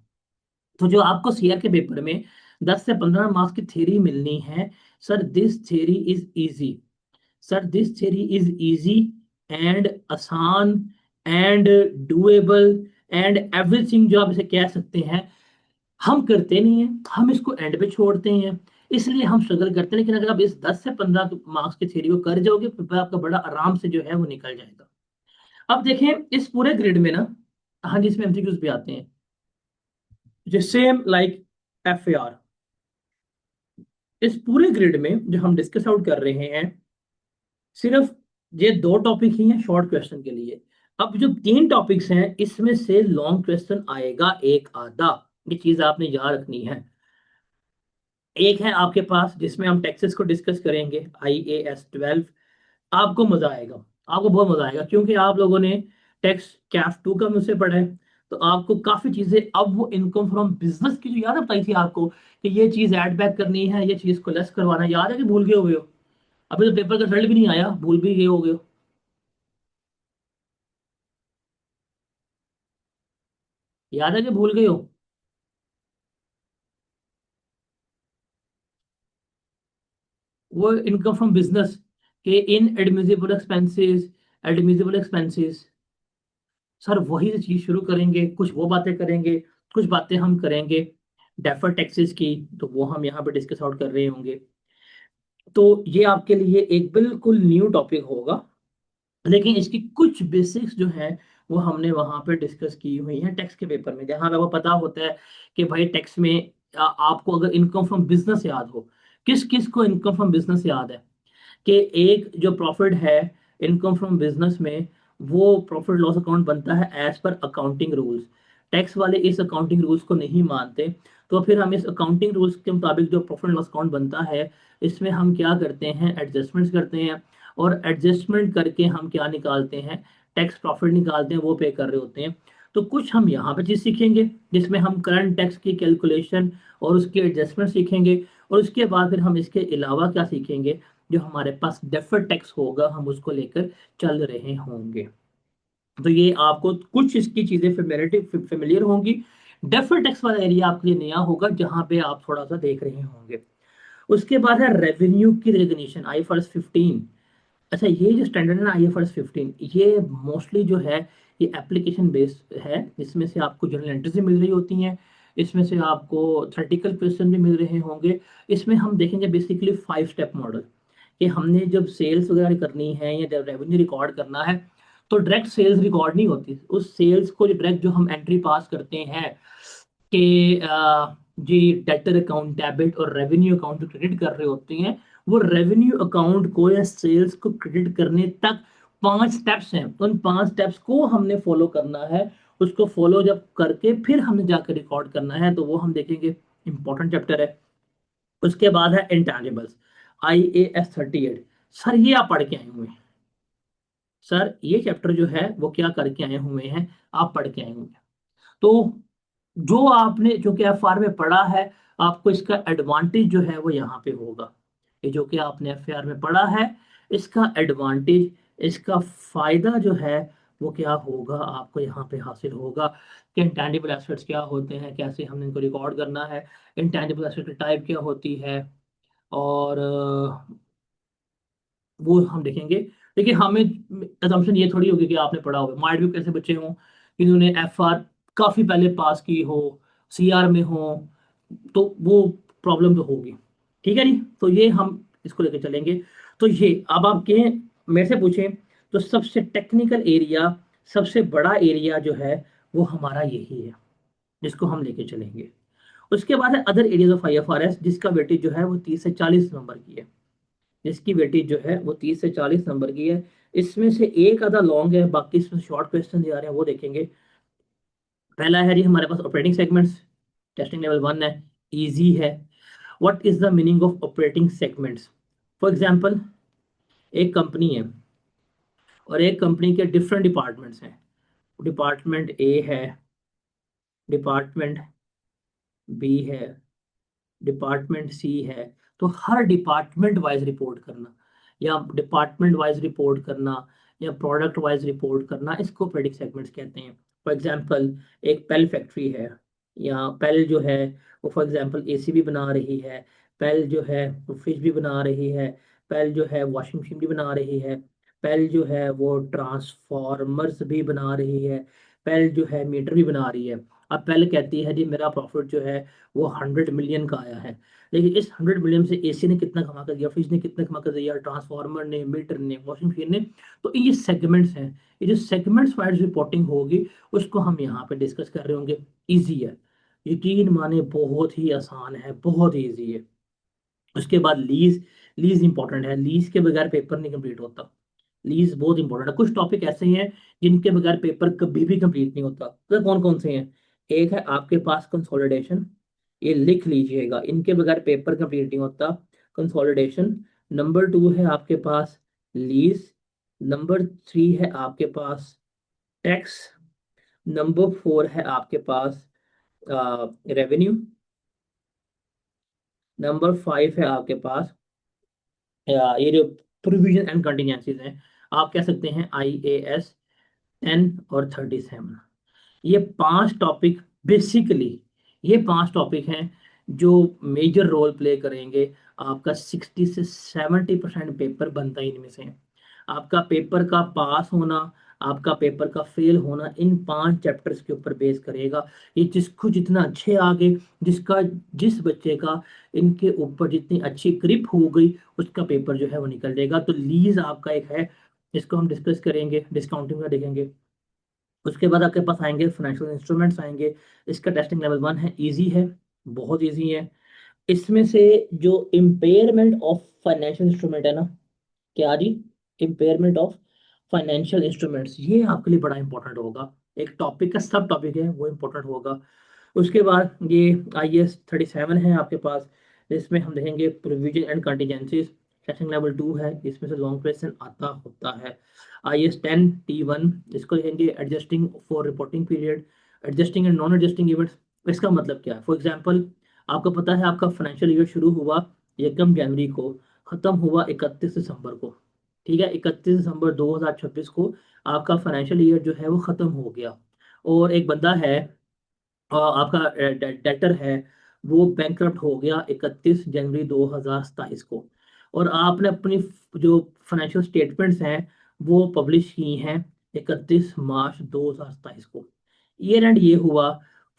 तो जो आपको सीआर के पेपर में 10 से 15 मार्क्स की थ्योरी मिलनी है, sir this theory is easy, sir this theory is easy and आसान एंड डूएबल एंड एवरीथिंग जो आप इसे कह सकते हैं, हम करते नहीं है, हम इसको एंड पे छोड़ते हैं, इसलिए हम स्ट्रगल करते हैं। लेकिन अगर आप इस 10 से 15 मार्क्स की थ्योरी को कर जाओगे तो आपका बड़ा आराम से जो है वो निकल जाएगा। अब देखें इस पूरे ग्रिड में ना, हाँ जी, इसमें एमसीक्यूज भी आते हैं, जो सेम लाइक एफ, इस पूरे ग्रिड में जो हम डिस्कस आउट कर रहे हैं, सिर्फ ये दो टॉपिक ही हैं शॉर्ट क्वेश्चन के लिए। अब जो 3 टॉपिक्स हैं इसमें से लॉन्ग क्वेश्चन आएगा एक आधा, ये चीज आपने याद रखनी है। एक है आपके पास जिसमें हम टैक्सेस को डिस्कस करेंगे, IAS 12। आपको मजा आएगा, आपको बहुत मजा आएगा, क्योंकि आप लोगों ने टैक्स कैफ 2 का मुझसे पढ़ा है। तो आपको काफी चीजें, अब वो इनकम फ्रॉम बिजनेस की जो याद बताई थी आपको कि ये चीज ऐड बैक करनी है, ये चीज को लेस करवाना है, याद है कि भूल गए हुए हो? अभी तो पेपर का रिजल्ट भी नहीं आया, भूल भी गए हो गए हो? याद है कि भूल गए हो? वो इनकम फ्रॉम बिजनेस के inadmissible expenses, admissible expenses, sir वही चीज शुरू करेंगे, कुछ वो बातें करेंगे, कुछ बातें हम करेंगे डेफर टैक्सेस की, तो वो हम यहाँ पे डिस्कस आउट कर रहे होंगे। तो ये आपके लिए एक बिल्कुल न्यू टॉपिक होगा, लेकिन इसकी कुछ बेसिक्स जो है वो हमने वहां पे डिस्कस की हुई है टैक्स के पेपर में, जहां पे वो पता होता है कि भाई टैक्स में आपको अगर इनकम फ्रॉम बिजनेस याद हो, किस किस को इनकम फ्रॉम बिजनेस याद है कि एक जो प्रॉफिट है इनकम फ्रॉम बिजनेस में, वो प्रॉफिट लॉस अकाउंट बनता है as per accounting rules. Tax वाले इस अकाउंटिंग रूल्स को नहीं मानते, तो फिर हम इस अकाउंटिंग रूल्स के मुताबिक जो प्रॉफिट लॉस अकाउंट बनता है, इसमें हम क्या करते हैं, एडजस्टमेंट्स करते हैं। और एडजस्टमेंट करके हम क्या निकालते हैं, टैक्स प्रॉफिट निकालते हैं, वो पे कर रहे होते हैं। तो कुछ हम यहाँ पे चीज सीखेंगे जिसमें हम करंट टैक्स की कैलकुलेशन और उसके एडजस्टमेंट सीखेंगे। और उसके बाद फिर हम इसके अलावा क्या सीखेंगे, जो हमारे पास डेफर्ड टैक्स होगा हम उसको लेकर चल रहे होंगे। तो ये आपको कुछ इसकी चीजें फेमिलियर होंगी। डेफर्ड टैक्स वाला एरिया आपके लिए नया होगा, जहां पे आप थोड़ा सा देख रहे होंगे। उसके बाद है रेवेन्यू की रिकग्निशन, IFRS 15। अच्छा, ये जो स्टैंडर्ड है ना IFRS 15, ये मोस्टली जो है ये एप्लीकेशन बेस्ड है। इसमें से आपको जर्नल एंट्रीज भी मिल रही होती हैं, इसमें से आपको थ्योरेटिकल क्वेश्चन भी मिल रहे होंगे। इसमें हम देखेंगे बेसिकली 5 स्टेप मॉडल, कि हमने जब सेल्स वगैरह करनी है या जब रेवेन्यू रिकॉर्ड करना है, तो डायरेक्ट सेल्स रिकॉर्ड नहीं होती, उस सेल्स को जो डायरेक्ट जो हम एंट्री पास करते हैं कि जी डेटर अकाउंट, डेबिट और रेवेन्यू अकाउंट जो क्रेडिट कर रहे होते हैं, वो रेवेन्यू अकाउंट को या सेल्स को क्रेडिट करने तक 5 स्टेप्स हैं, उन 5 स्टेप्स को हमने फॉलो करना है। उसको फॉलो जब करके फिर हमने जाकर रिकॉर्ड करना है, तो वो हम देखेंगे, इंपॉर्टेंट चैप्टर है। उसके बाद है इंटैंजिबल्स, IAS 38। सर ये आप पढ़ के आए हुए हैं, सर ये चैप्टर जो है वो क्या करके आए हुए हैं, आप पढ़ के आए हुए हैं। तो जो आपने जो कि एफ आर में पढ़ा है, आपको इसका एडवांटेज जो है वो यहाँ पे होगा। ये जो कि आपने एफ आर में पढ़ा है, इसका एडवांटेज, इसका फायदा जो है वो क्या होगा, आपको यहाँ पे हासिल होगा कि इंटैंजिबल एसेट्स क्या होते हैं, कैसे हमने इनको रिकॉर्ड करना है, इंटैंजिबल एसेट की टाइप क्या होती है, और वो हम देखेंगे। देखिए हमें assumption ये थोड़ी होगी कि आपने पढ़ा होगा, माइट भी कैसे बच्चे हों जिन्होंने एफ आर काफी पहले पास की हो, CR में हो, तो वो प्रॉब्लम तो होगी। ठीक है नहीं, तो ये हम इसको लेकर चलेंगे। तो ये अब आप कहें, मेरे से पूछें, तो सबसे टेक्निकल एरिया, सबसे बड़ा एरिया जो है वो हमारा यही है जिसको हम लेके चलेंगे। उसके बाद है अदर एरियाज ऑफ IFRS, जिसका वेटेज जो है वो 30 से 40 नंबर की है। जिसकी वेटेज जो है वो 30 से 40 नंबर की है। इसमें से एक आधा लॉन्ग है, बाकी इसमें शॉर्ट क्वेश्चन दिया रहे हैं वो देखेंगे। पहला है जी हमारे पास ऑपरेटिंग सेगमेंट्स, टेस्टिंग लेवल 1 है, इजी है। What is the meaning of operating segments? For example, एक कंपनी है और एक कंपनी के डिफरेंट डिपार्टमेंट्स हैं। डिपार्टमेंट ए है, डिपार्टमेंट बी है, डिपार्टमेंट सी है। तो हर डिपार्टमेंट वाइज रिपोर्ट करना, या डिपार्टमेंट वाइज रिपोर्ट करना, या प्रोडक्ट वाइज रिपोर्ट करना, इसको प्रेडिक्ट सेगमेंट्स कहते हैं। फॉर एग्जांपल, एक पेल फैक्ट्री है, या पेल जो है वो फॉर एग्जांपल एसी भी बना रही है, पेल जो है वो फ्रिज भी बना रही है, पेल जो है वॉशिंग मशीन भी बना रही है, पेल जो है वो ट्रांसफॉर्मर्स भी बना रही है, पेल जो है मीटर भी बना रही है। अब पेल कहती है जी मेरा प्रॉफिट जो है वो 100 मिलियन का आया है, लेकिन इस 100 मिलियन से एसी ने कितना कमा कर दिया, फ्रिज ने कितना कमा कर दिया, ट्रांसफार्मर ने, मीटर ने, वॉशिंग मशीन ने। तो ये सेगमेंट्स हैं। ये जो सेगमेंट्स वाइज रिपोर्टिंग होगी उसको हम यहाँ पे डिस्कस कर रहे होंगे। इजी है, यकीन माने बहुत ही आसान है, बहुत ही ईजी है। उसके बाद लीज, लीज इंपॉर्टेंट है, लीज के बगैर पेपर नहीं कंप्लीट होता। लीज बहुत इंपॉर्टेंट है। कुछ टॉपिक ऐसे हैं जिनके बगैर पेपर कभी भी कंप्लीट नहीं होता। तो कौन कौन से हैं? एक है आपके पास कंसोलिडेशन, ये लिख लीजिएगा, इनके बगैर पेपर कंप्लीट नहीं होता। कंसोलिडेशन। नंबर 2 है आपके पास लीज। नंबर 3 है आपके पास टैक्स। नंबर 4 है आपके पास रेवेन्यू। नंबर 5 है आपके पास ये जो प्रोविजन एंड कंटिजेंसीज हैं, आप कह सकते हैं IAS 10 और 37। ये 5 टॉपिक बेसिकली, ये 5 टॉपिक हैं जो मेजर रोल प्ले करेंगे। आपका 60 से 70% पेपर बनता ही इनमें से है। आपका पेपर का पास होना, आपका पेपर का फेल होना इन 5 चैप्टर्स के ऊपर बेस करेगा। ये जिसको जितना अच्छे आगे, जिसका जिस बच्चे का इनके ऊपर जितनी अच्छी ग्रिप हो गई, उसका पेपर जो है वो निकल जाएगा। तो लीज आपका एक है, इसको हम डिस्कस करेंगे, डिस्काउंटिंग का देखेंगे। उसके बाद आपके पास आएंगे फाइनेंशियल इंस्ट्रूमेंट्स आएंगे। इसका टेस्टिंग लेवल 1 है, इजी है, बहुत इजी है। इसमें से जो इम्पेयरमेंट ऑफ फाइनेंशियल इंस्ट्रूमेंट है ना, क्या जी, इम्पेयरमेंट ऑफ फाइनेंशियल इंस्ट्रूमेंट्स, ये आपके लिए बड़ा इंपॉर्टेंट होगा। एक टॉपिक का सब टॉपिक है वो इंपॉर्टेंट होगा। उसके बाद ये IAS 37 है आपके पास, जिसमें हम देखेंगे provision and contingencies. Section level 2 है, इसमें से लॉन्ग क्वेश्चन आता होता है। IAS 10 T1, इसको देखेंगे adjusting for reporting period, adjusting and non adjusting events. इसका मतलब क्या है? फॉर एग्जाम्पल, आपको पता है आपका फाइनेंशियल ईयर शुरू हुआ 1 जनवरी को, खत्म हुआ 31 दिसंबर को। ठीक है, 31 दिसंबर 2026 को आपका फाइनेंशियल ईयर जो है वो खत्म हो गया। और एक बंदा है, आपका डेटर है, वो बैंकरप्ट हो गया 31 जनवरी 2027 को। और आपने अपनी जो फाइनेंशियल स्टेटमेंट्स हैं वो पब्लिश की हैं 31 मार्च 2027 को। ईयर एंड ये हुआ,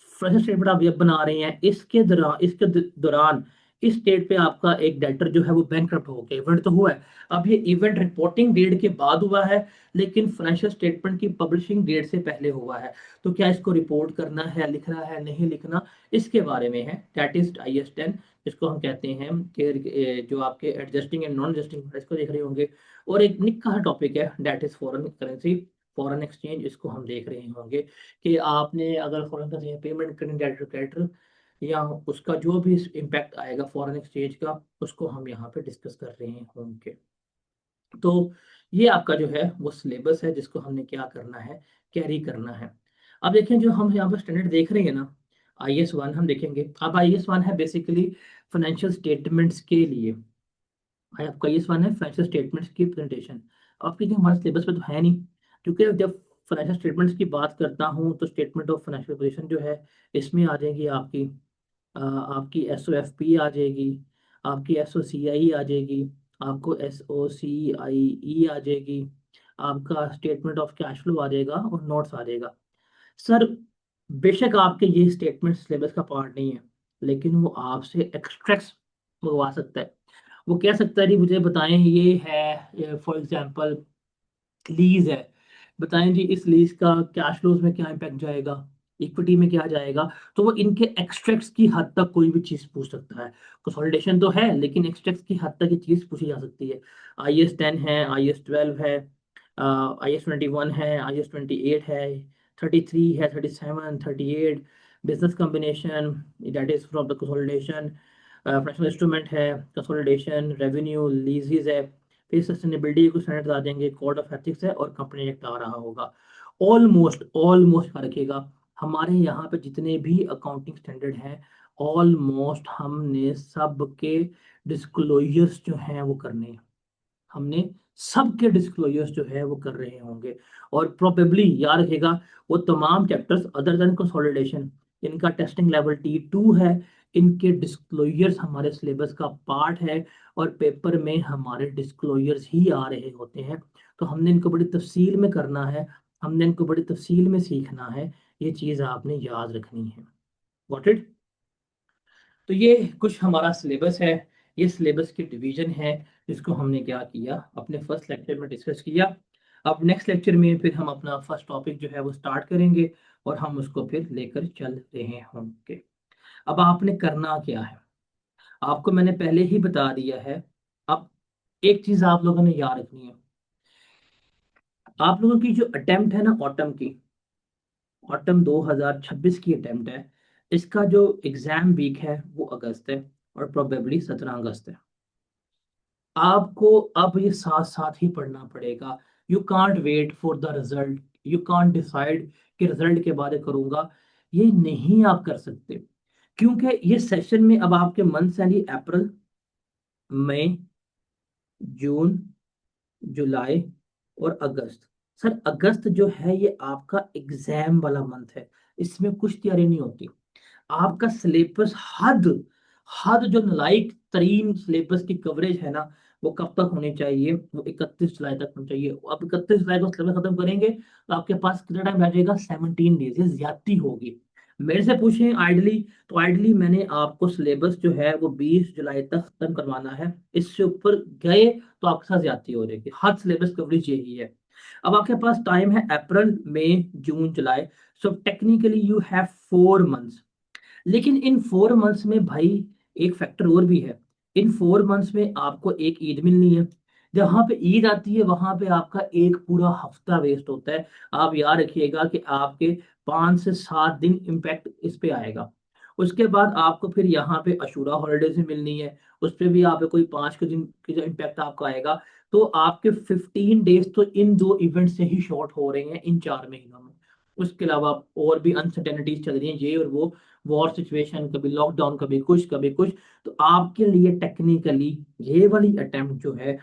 फाइनेंशियल स्टेटमेंट आप जब बना रहे हैं इसके दौरान इस डेट पे आपका एक डेटर जो है वो बैंकरप्ट हो गया, इवेंट तो हुआ है। अब ये इवेंट रिपोर्टिंग डेट के बाद हुआ है, लेकिन फाइनेंशियल स्टेटमेंट की पब्लिशिंग डेट से पहले हुआ है। तो क्या इसको रिपोर्ट करना है, लिखना है, नहीं लिखना, इसके बारे में है। दैट इज IAS 10, जिसको हम कहते हैं कि जो आपके एडजस्टिंग एंड नॉन एडजस्टिंग, इसको देख रहे होंगे। और एक निक्का टॉपिक है, that is foreign currency, foreign exchange, इसको हम देख रहे होंगे कि आपने अगर फॉरेन करेंसी पेमेंट करनी डायरेक्ट क्रेडिटर, या उसका जो भी इम्पैक्ट आएगा फॉरेन एक्सचेंज का, उसको हम यहाँ पे डिस्कस कर रहे होंगे। तो ये आपका जो है वो सिलेबस है जिसको हमने क्या करना है, कैरी करना है। अब देखें जो हम यहाँ पर स्टैंडर्ड देख रहे हैं ना, IAS 1 हम देखेंगे। अब IAS 1 है बेसिकली फाइनेंशियल स्टेटमेंट्स के लिए। आपका IAS 1 है फाइनेंशियल स्टेटमेंट्स की प्रेजेंटेशन। आपकी जो हमारे सिलेबस पे तो है नहीं, क्योंकि जब फाइनेंशियल स्टेटमेंट्स की बात करता हूँ तो स्टेटमेंट ऑफ फाइनेंशियल पोजीशन जो है इसमें आ जाएगी आपकी SOFP आ जाएगी, आपकी SOCI आ जाएगी, आपको SOCIE आ जाएगी, आपका स्टेटमेंट ऑफ कैश फ्लो आ जाएगा और नोट्स आ जाएगा। सर, बेशक आपके ये स्टेटमेंट सिलेबस का पार्ट नहीं है, लेकिन वो आपसे एक्सट्रैक्ट्स मंगवा सकता है। वो कह सकता है जी मुझे बताएं, ये है फॉर एग्जांपल लीज है, बताएं जी इस लीज का कैश फ्लोज में क्या इम्पैक्ट जाएगा, इक्विटी में क्या जाएगा। तो वो इनके एक्सट्रैक्ट्स की हद तक कोई भी चीज पूछ सकता है। कंसोलिडेशन तो है लेकिन एक्सट्रैक्ट्स की हद तक ये चीज पूछी जा सकती है। IAS 10 है, IAS 12 है, IAS 21 है, IAS 28 है, 33 है, 37, 38, business combination that is from the consolidation, financial instrument है, कंसोलिडेशन, रेवेन्यू, लीजेस है, फिर सस्टेनेबिलिटी को स्टैंडर्ड आ जाएंगे, कोड ऑफ एथिक्स है और कंपनी एक्ट आ रहा होगा। ऑलमोस्ट ऑलमोस्ट क्या रखिएगा, हमारे यहाँ पे जितने भी अकाउंटिंग स्टैंडर्ड हैं ऑलमोस्ट हमने सबके डिस्क्लोजर्स जो हैं वो करने हैं। हमने सबके डिस्क्लोजर्स जो है वो कर रहे होंगे। और प्रोबेबली याद रखिएगा वो तमाम चैप्टर्स अदर देन कंसोलिडेशन, इनका टेस्टिंग लेवल T2 है, इनके डिस्क्लोजर्स हमारे सिलेबस का पार्ट है और पेपर में हमारे डिस्क्लोजर्स ही आ रहे होते हैं। तो हमने इनको बड़ी तफसील में करना है, हमने इनको बड़ी तफसील में सीखना है, ये चीज़ आपने याद रखनी है। Got it. तो ये कुछ हमारा सिलेबस है, ये सिलेबस की डिवीजन है जिसको हमने क्या किया अपने फर्स्ट लेक्चर में डिस्कस किया। अब नेक्स्ट लेक्चर में फिर हम अपना फर्स्ट टॉपिक जो है वो स्टार्ट करेंगे और हम उसको फिर लेकर चल रहे होंगे। अब आपने करना क्या है, आपको मैंने पहले ही बता दिया है। अब एक चीज आप लोगों ने याद रखनी है, आप लोगों की जो अटेम्प्ट है ना ऑटम की, ऑटम 2026 की अटेम्प्ट है, इसका जो एग्जाम वीक है वो अगस्त है और प्रोबेबली 17 अगस्त है। आपको अब ये साथ साथ ही पढ़ना पड़ेगा। You can't wait for the result, you can't decide कि रिजल्ट के बाद करूंगा, ये नहीं आप कर सकते। क्योंकि ये सेशन में अब आपके मंथ्स हैं जी अप्रैल, मई, जून, जुलाई और अगस्त। सर अगस्त जो है ये आपका एग्जाम वाला मंथ है, इसमें कुछ तैयारी नहीं होती। आपका सिलेबस हद हद जो नालायक तरीन सिलेबस की कवरेज है ना वो कब तक होनी चाहिए, वो 31 जुलाई तक होनी चाहिए। अब 31 जुलाई को सिलेबस खत्म करेंगे तो आपके पास कितना टाइम रह जाएगा, 17 डेज, ये ज्यादती होगी। मेरे से पूछें आइडली, तो आइडली मैंने आपको सिलेबस जो है वो 20 जुलाई तक खत्म करवाना है। इससे ऊपर गए तो आपके साथ ज्यादती हो जाएगी, हद सिलेबस कवरेज यही है। अब आपके पास टाइम है अप्रैल, मई, जून, जुलाई। So technically you have 4 months. लेकिन इन 4 मंथ्स में भाई एक फैक्टर और भी है, इन 4 मंथ्स में आपको एक ईद मिलनी है। जहां पे ईद आती है वहां पे आपका एक पूरा हफ्ता वेस्ट होता है। आप याद रखिएगा कि आपके 5 से 7 दिन इम्पैक्ट इस पे आएगा। उसके बाद आपको फिर यहाँ पे अशूरा हॉलीडेज भी मिलनी है, उस पर भी आप कोई 5 के दिन की जो इम्पैक्ट आपका आएगा। तो आपके 15 डेज तो इन दो इवेंट से ही शॉर्ट हो रहे हैं इन 4 महीनों में। उसके अलावा और भी अनसर्टेनिटीज चल रही हैं ये और वो, वॉर सिचुएशन, कभी लॉकडाउन, कभी कुछ कभी कुछ। तो आपके लिए टेक्निकली ये वाली अटेम्प्ट जो है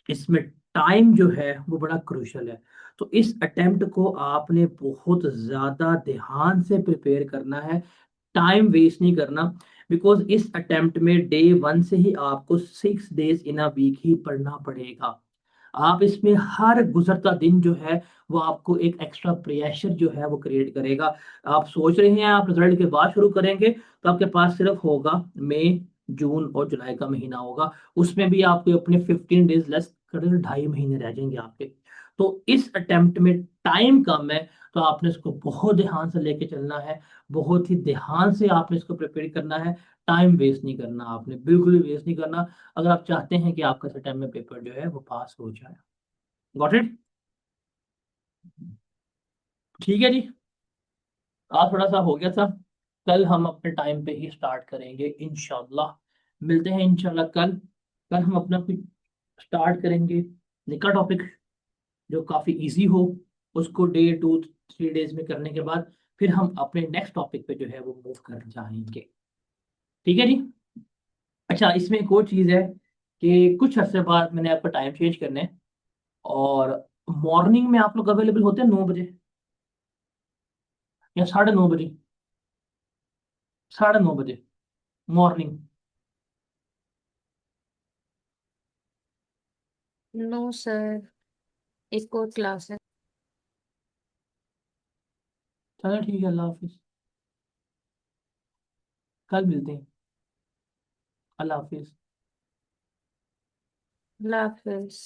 इसमें टाइम जो है वो बड़ा क्रूशल है। तो इस अटेम्प्ट को आपने बहुत ज्यादा ध्यान से प्रिपेयर करना है, टाइम वेस्ट नहीं करना। बिकॉज इस अटेम्प्ट में डे 1 से ही आपको 6 डेज इन अ वीक ही पढ़ना पड़ेगा। आप इसमें हर गुजरता दिन जो है वो आपको एक एक्स्ट्रा प्रेशर जो है वो क्रिएट करेगा। आप सोच रहे हैं आप रिजल्ट के बाद शुरू करेंगे तो आपके पास सिर्फ होगा मई, जून और जुलाई का महीना होगा। उसमें भी आपको अपने 15 डेज लेस कर 2.5 महीने रह जाएंगे आपके। तो इस अटेम्प्ट में टाइम कम है, तो आपने इसको बहुत ध्यान से लेके चलना है, बहुत ही ध्यान से आपने इसको प्रिपेयर करना है। टाइम वेस्ट नहीं करना, आपने बिल्कुल भी वेस्ट नहीं करना अगर आप चाहते हैं कि आपका टाइम में पेपर जो है वो पास हो जाए। Got it. ठीक है जी, आज थोड़ा सा हो गया था, कल हम अपने टाइम पे ही स्टार्ट करेंगे इंशाल्लाह। मिलते हैं इंशाल्लाह कल। कल हम अपना कुछ स्टार्ट करेंगे निका टॉपिक जो काफी इजी हो, उसको डे 2 3 डेज में करने के बाद फिर हम अपने नेक्स्ट टॉपिक पे जो है वो मूव कर जाएंगे। ठीक है जी। अच्छा इसमें एक और चीज है कि कुछ अर्से बाद मैंने आपका टाइम चेंज करना है, और मॉर्निंग में आप लोग अवेलेबल होते हैं 9 बजे या 9:30 बजे, 9:30 बजे मॉर्निंग। नो सर, एक और क्लास है। चलो ठीक है, अल्लाह हाफिज, कल मिलते हैं, अल्लाह हाफिज। अल्लाह हाफिज।